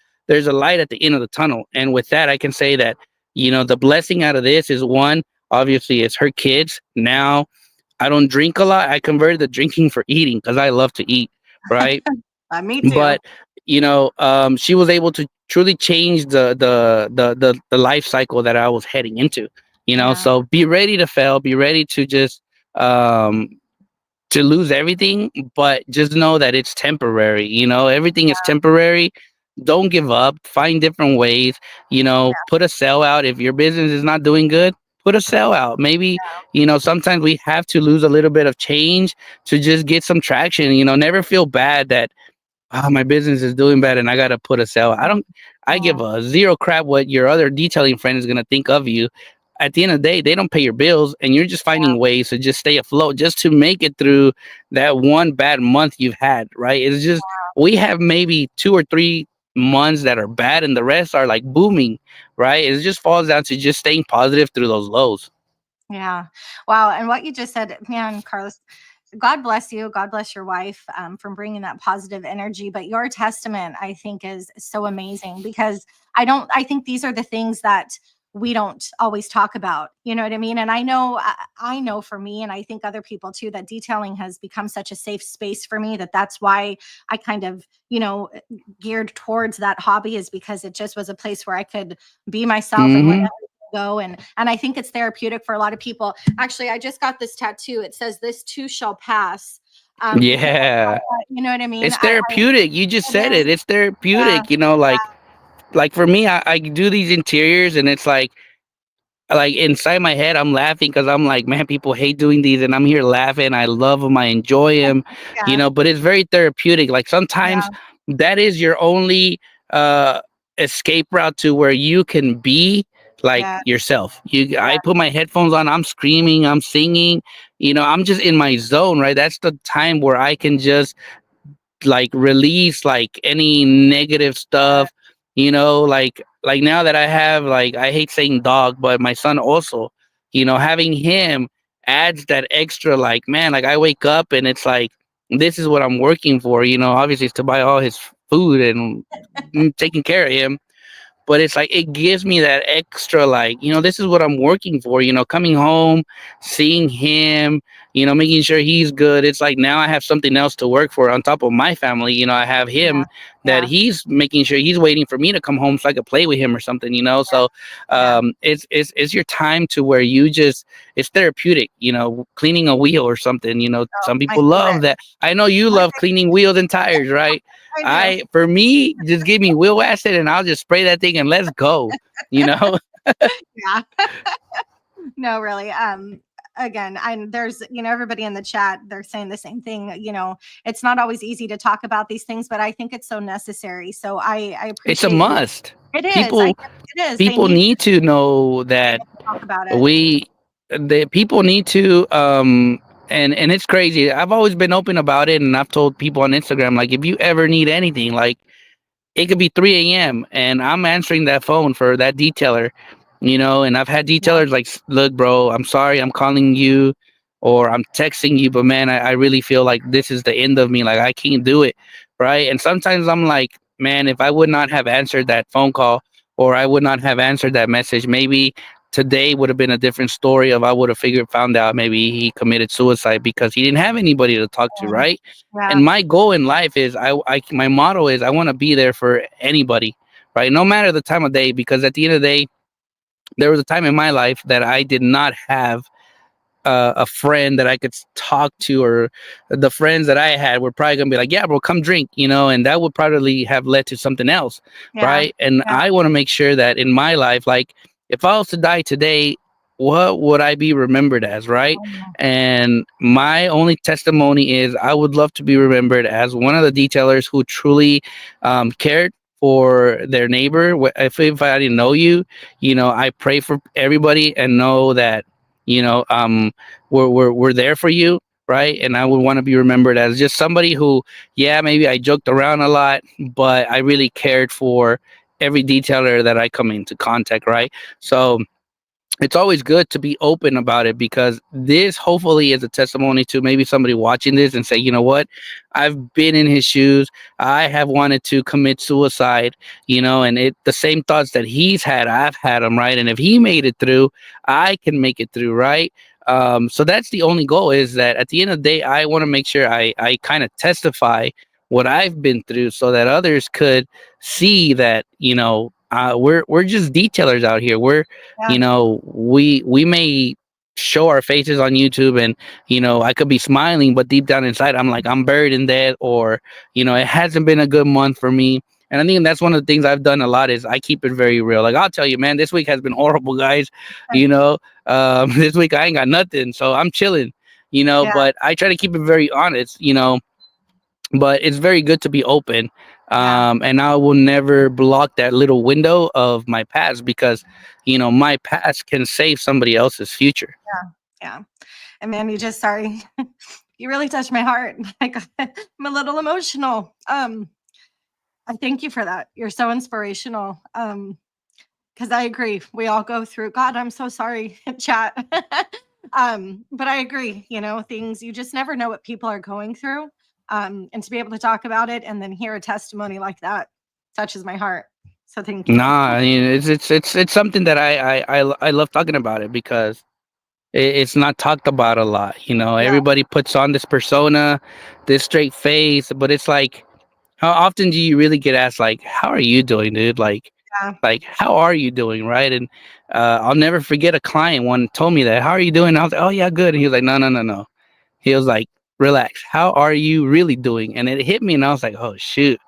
light at the end of the tunnel. And with that, I can say that, the blessing out of this is, one, obviously it's her kids. Now I don't drink a lot. I converted the drinking for eating because I love to eat, right? Me too. But she was able to truly change the life cycle that I was heading into. Yeah. So be ready to fail. Be ready to just um, to lose everything, but just know that it's temporary. Everything is temporary. Don't give up. Find different ways. Put a sell out. If your business is not doing good, put a sell out. Maybe, sometimes we have to lose a little bit of change to just get some traction. Never feel bad that, my business is doing bad and I gotta put a sale. I give Mhm. a zero crap what your other detailing friend is gonna think of you. At the end of the day, they don't pay your bills, and you're just finding ways to just stay afloat, just to make it through that one bad month you've had, right? It's just, we have maybe 2 or 3 months that are bad, and the rest are like booming, right? It just falls down to just staying positive through those lows. Yeah. Wow. And what you just said, man, Carlos, God bless you. God bless your wife, from bringing that positive energy. But your testament, I think, is so amazing, because I think these are the things that we don't always talk about. You know what I mean? And I know for me, and I think other people too, that detailing has become such a safe space for me, that's why I kind of, geared towards that hobby, is because it just was a place where I could be myself and let Hmm. go. And I think it's therapeutic for a lot of people. Actually, I just got this tattoo. It says, "This too shall pass." Yeah, You know what I mean? it's therapeutic. You just It said is. it. It's Yeah. therapeutic. Like for me, I do these interiors, and it's like, like inside my head, I'm laughing because I'm like, man, people hate doing these, and I'm here laughing. I love them. I enjoy them, Yeah. but it's very therapeutic. Like sometimes Yeah. that is your only uh, escape route to where you can be like Yeah. yourself. I Yeah. put my headphones on. I'm screaming. I'm singing. I'm just in my zone, right? That's the time where I can just like release like any negative Yeah. stuff, like now that I have, like, I hate saying dog, but my son also, having him adds that extra, like, man, like I wake up and it's like this is what I'm working for, obviously it's to buy all his food and taking care of him, but it's like it gives me that extra, like, this is what I'm working for, coming home, seeing him, making sure he's good. It's like now I have something else to work for on top of my family. I have Yeah. him that Yeah. he's making sure he's waiting for me to come home so I could play with him or something, so Yeah. it's your time to where you just, it's therapeutic, cleaning a wheel or something, Oh, some I people do love it. that. I know you love cleaning wheels and tires, right? I do. For me, just give me wheel acid and I'll just spray that thing and let's go. You know, Yeah. No, really. Again, there's, everybody in the chat, they're saying the same thing. It's not always easy to talk about these things, but I think it's so necessary. So I it's a appreciate you. must. It is. People It is. They people need need to know that to talk about it. we the people need to and it's crazy. I've always been open about it, and I've told people on Instagram, like, if you ever need anything, like, it could be 3 a.m. and I'm answering that phone for that detailer, and I've had Yeah. detailers like, look, bro, I'm sorry, I'm calling you or I'm texting you, but man, I really feel like this is the end of me. Like, I can't do it. Right. And sometimes I'm like, man, if I would not have answered that phone call or I would not have answered that message, maybe today would have been a different story of I would have found out maybe he committed suicide because he didn't have anybody to talk to. Mm. Right. Yeah. And my goal in life is my motto is I want to be there for anybody, right? No matter the time of day, because at the end of the day, there was a time in my life that I did not have a friend that I could talk to, or the friends that I had were probably gonna be like, "Yeah, bro, come drink," and that would probably have led to something else, Yeah. right? And Yeah. I want to make sure that in my life, like, if I was to die today, what would I be remembered as, right? Mhm. And my only testimony is I would love to be remembered as one of the detailers who truly cared for their neighbor. If I didn't know you, I pray for everybody and know that you know um we're there for you, right? And I would want to be remembered as just somebody who, yeah, maybe I joked around a lot, but I really cared for every detailer that I come into contact, right? So it's always good to be open about it, because this hopefully is a testimony to maybe somebody watching this and say, you know what, I've been in his shoes. I have wanted to commit suicide, and the same thoughts that he's had, I've had them, right? And if he made it through, I can make it through, right? So that's the only goal, is that at the end of the day, I want to make sure I kind of testify what I've been through so that others could see that, we're just detailers out here. Yeah. We may show our faces on YouTube, and I could be smiling, but deep down inside I'm like, I'm buried in that, or it hasn't been a good month for me. And I think that's one of the things I've done a lot is I keep it very real. Like, I'll tell you, man, this week has been horrible, guys. This week I ain't got nothing, so I'm chilling, Yeah. but I try to keep it very honest, but it's very good to be open. Yeah. And I will never block that little window of my past, because my past can save somebody else's future. Yeah. And man, sorry. You really touched my heart. Like, I'm a little emotional. I thank you for that. You're so inspirational. Because I agree. We all go through, God, I'm so sorry, chat. But I agree, things you just never know what people are going through. And to be able to talk about it and then hear a testimony like that touches my heart. So thank you. Nah, I mean, it's something that I love talking about it, because it's not talked about a lot. Yeah. Everybody puts on this persona, this straight face, but it's like, how often do you really get asked, like, how are you doing, dude? Yeah. Like, how are you doing, right? And I'll never forget a client one told me that, how are you doing? I was like, oh yeah, good. And he was like, no, no, no, no. He was like, relax. How are you really doing? And it hit me, and I was like, oh shoot.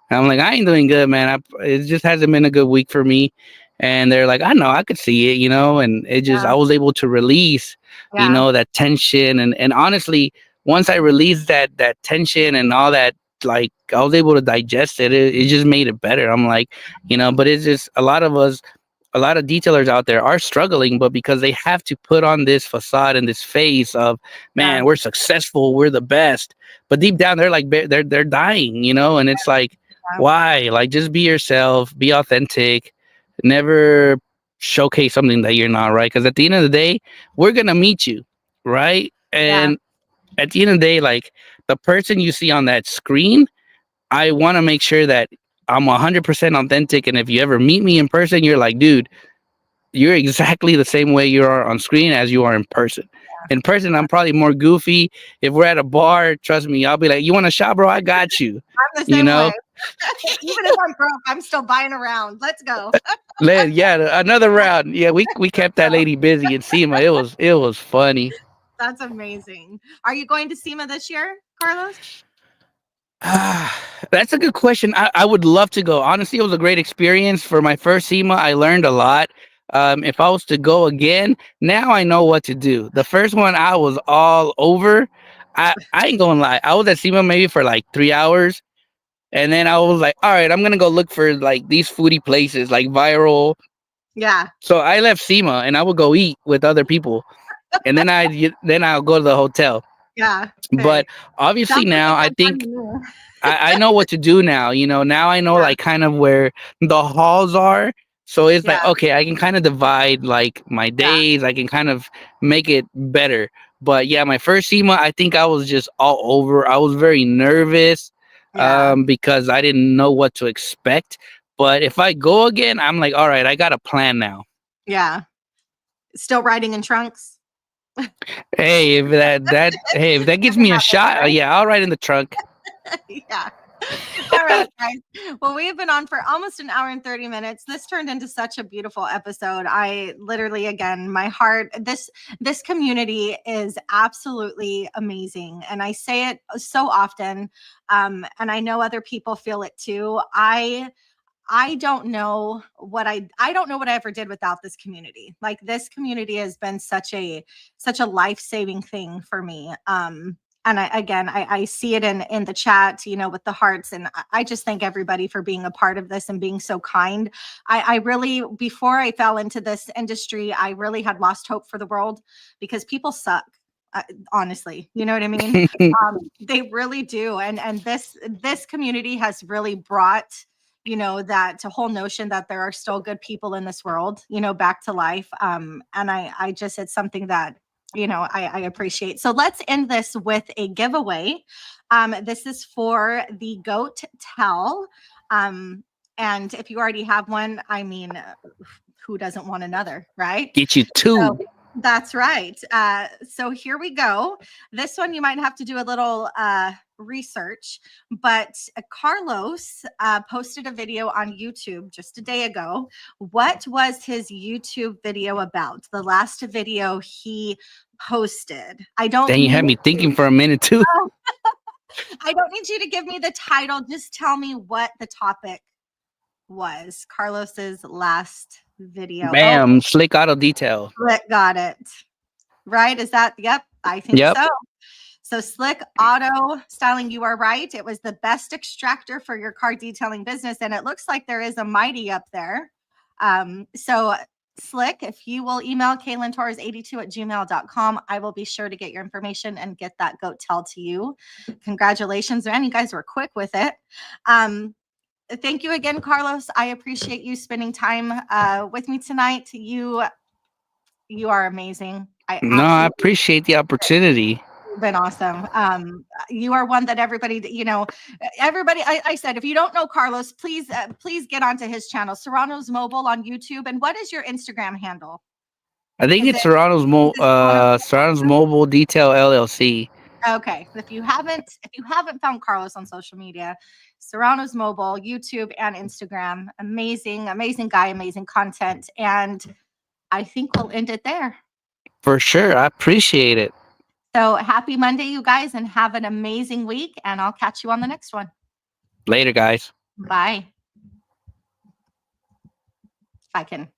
And I'm like, I ain't doing good, man. It just hasn't been a good week for me. and they're like, I know, I could see it, and it just, Yeah. I was able to release, Yeah. that tension. And honestly, once I released that tension and all that, like, I was able to digest it. It just made it better. I'm like, but it's just a lot of us, a lot of detailers out there are struggling, but because they have to put on this facade and this face of, man, Yeah. we're successful, we're the best, but deep down they're like, they're dying, and it's like, Yeah. why? Like, just be yourself, be authentic, never showcase something that you're not, right? Because at the end of the day, we're gonna meet you, right? Yeah. And at the end of the day, like, the person you see on that screen, I want to make sure that I'm 100% authentic. And if you ever meet me in person, you're like, dude, you're exactly the same way you are on screen as you are in person. In person, I'm probably more goofy. If we're at a bar, trust me, I'll be like, you want a shot, bro? I got you. I'm the same way. Even if I'm broke, I'm still buying around. Let's go. Yeah, another round. Yeah, we kept that lady busy in SEMA. It was funny. That's amazing. Are you going to SEMA this year, Carlos? That's a good question. I would love to go. Honestly, it was a great experience for my first SEMA. I learned a lot. If I was to go again, now I know what to do. The first one, I was all over. I ain't gonna lie. I was at SEMA maybe for like 3 hours. And then I was like, all right, I'm gonna go look for like these foodie places, like viral. Yeah. So I left SEMA and I would go eat with other people. And then I'll go to the hotel. Yeah. But Hey, obviously sounds like now a I good time think to me. I know what to do now. Now I know Yeah. like kind of where the halls are. So it's like, Yeah. okay, I can kind of divide like my Yeah. days. I can kind of make it better. But yeah, my first SEMA, I think I was just all over. I was very nervous Yeah. because I didn't know what to expect. But if I go again, I'm like, all right, I got a plan now. Yeah. Still riding in trunks. Hey, if that gives me a shot, yeah, I'll ride in the trunk. Yeah. All right, guys. Well, we have been on for almost an hour and 30 minutes. This turned into such a beautiful episode. I literally, again, my heart, this community is absolutely amazing. And I say it so often. And I know other people feel it too. I don't know what I don't know what I ever did without this community. Like, this community has been such a life-saving thing for me. And I see it in the chat, with the hearts. And I just thank everybody for being a part of this and being so kind. I really, before I fell into this industry, I really had lost hope for the world because people suck. Honestly, you know what I mean? They really do. And this community has really brought, that whole notion that there are still good people in this world, back to life. And I just, it's something that, I appreciate. So let's end this with a giveaway. This is for the goat towel. And if you already have one, I mean, who doesn't want another, right? Get you two. So, that's right. So here we go. This one you might have to do a little research, but Carlos posted a video on YouTube just a day ago. What was his YouTube video about? The last video he posted. Then you had me thinking for a minute too. I don't need you to give me the title. Just tell me what the topic was. Carlos's last video. Bam, Oh, slick auto detail. got it. Right? Is that? Yep, I think Yep. so. So Slick Auto Styling, you are right. It was the best extractor for your car detailing business. And it looks like there is a Mighty up there. So Slick, if you will email KaylinTorres82@gmail.com, I will be sure to get your information and get that goat tail to you. Congratulations, man. You guys were quick with it. Thank you again, Carlos. I appreciate you spending time with me tonight. You are amazing. I appreciate the opportunity. You've been awesome. You are one that everybody, everybody. I said, if you don't know Carlos, please get onto his channel, Serrano's Mobile on YouTube. And what is your Instagram handle? I think it's Serrano's Mobile Detail LLC. Okay. If you haven't found Carlos on social media, Serrano's Mobile, YouTube and Instagram. Amazing guy, amazing content. And I think we'll end it there. For sure. I appreciate it. So happy Monday, you guys, and have an amazing week. And I'll catch you on the next one. Later, guys. Bye. if I can.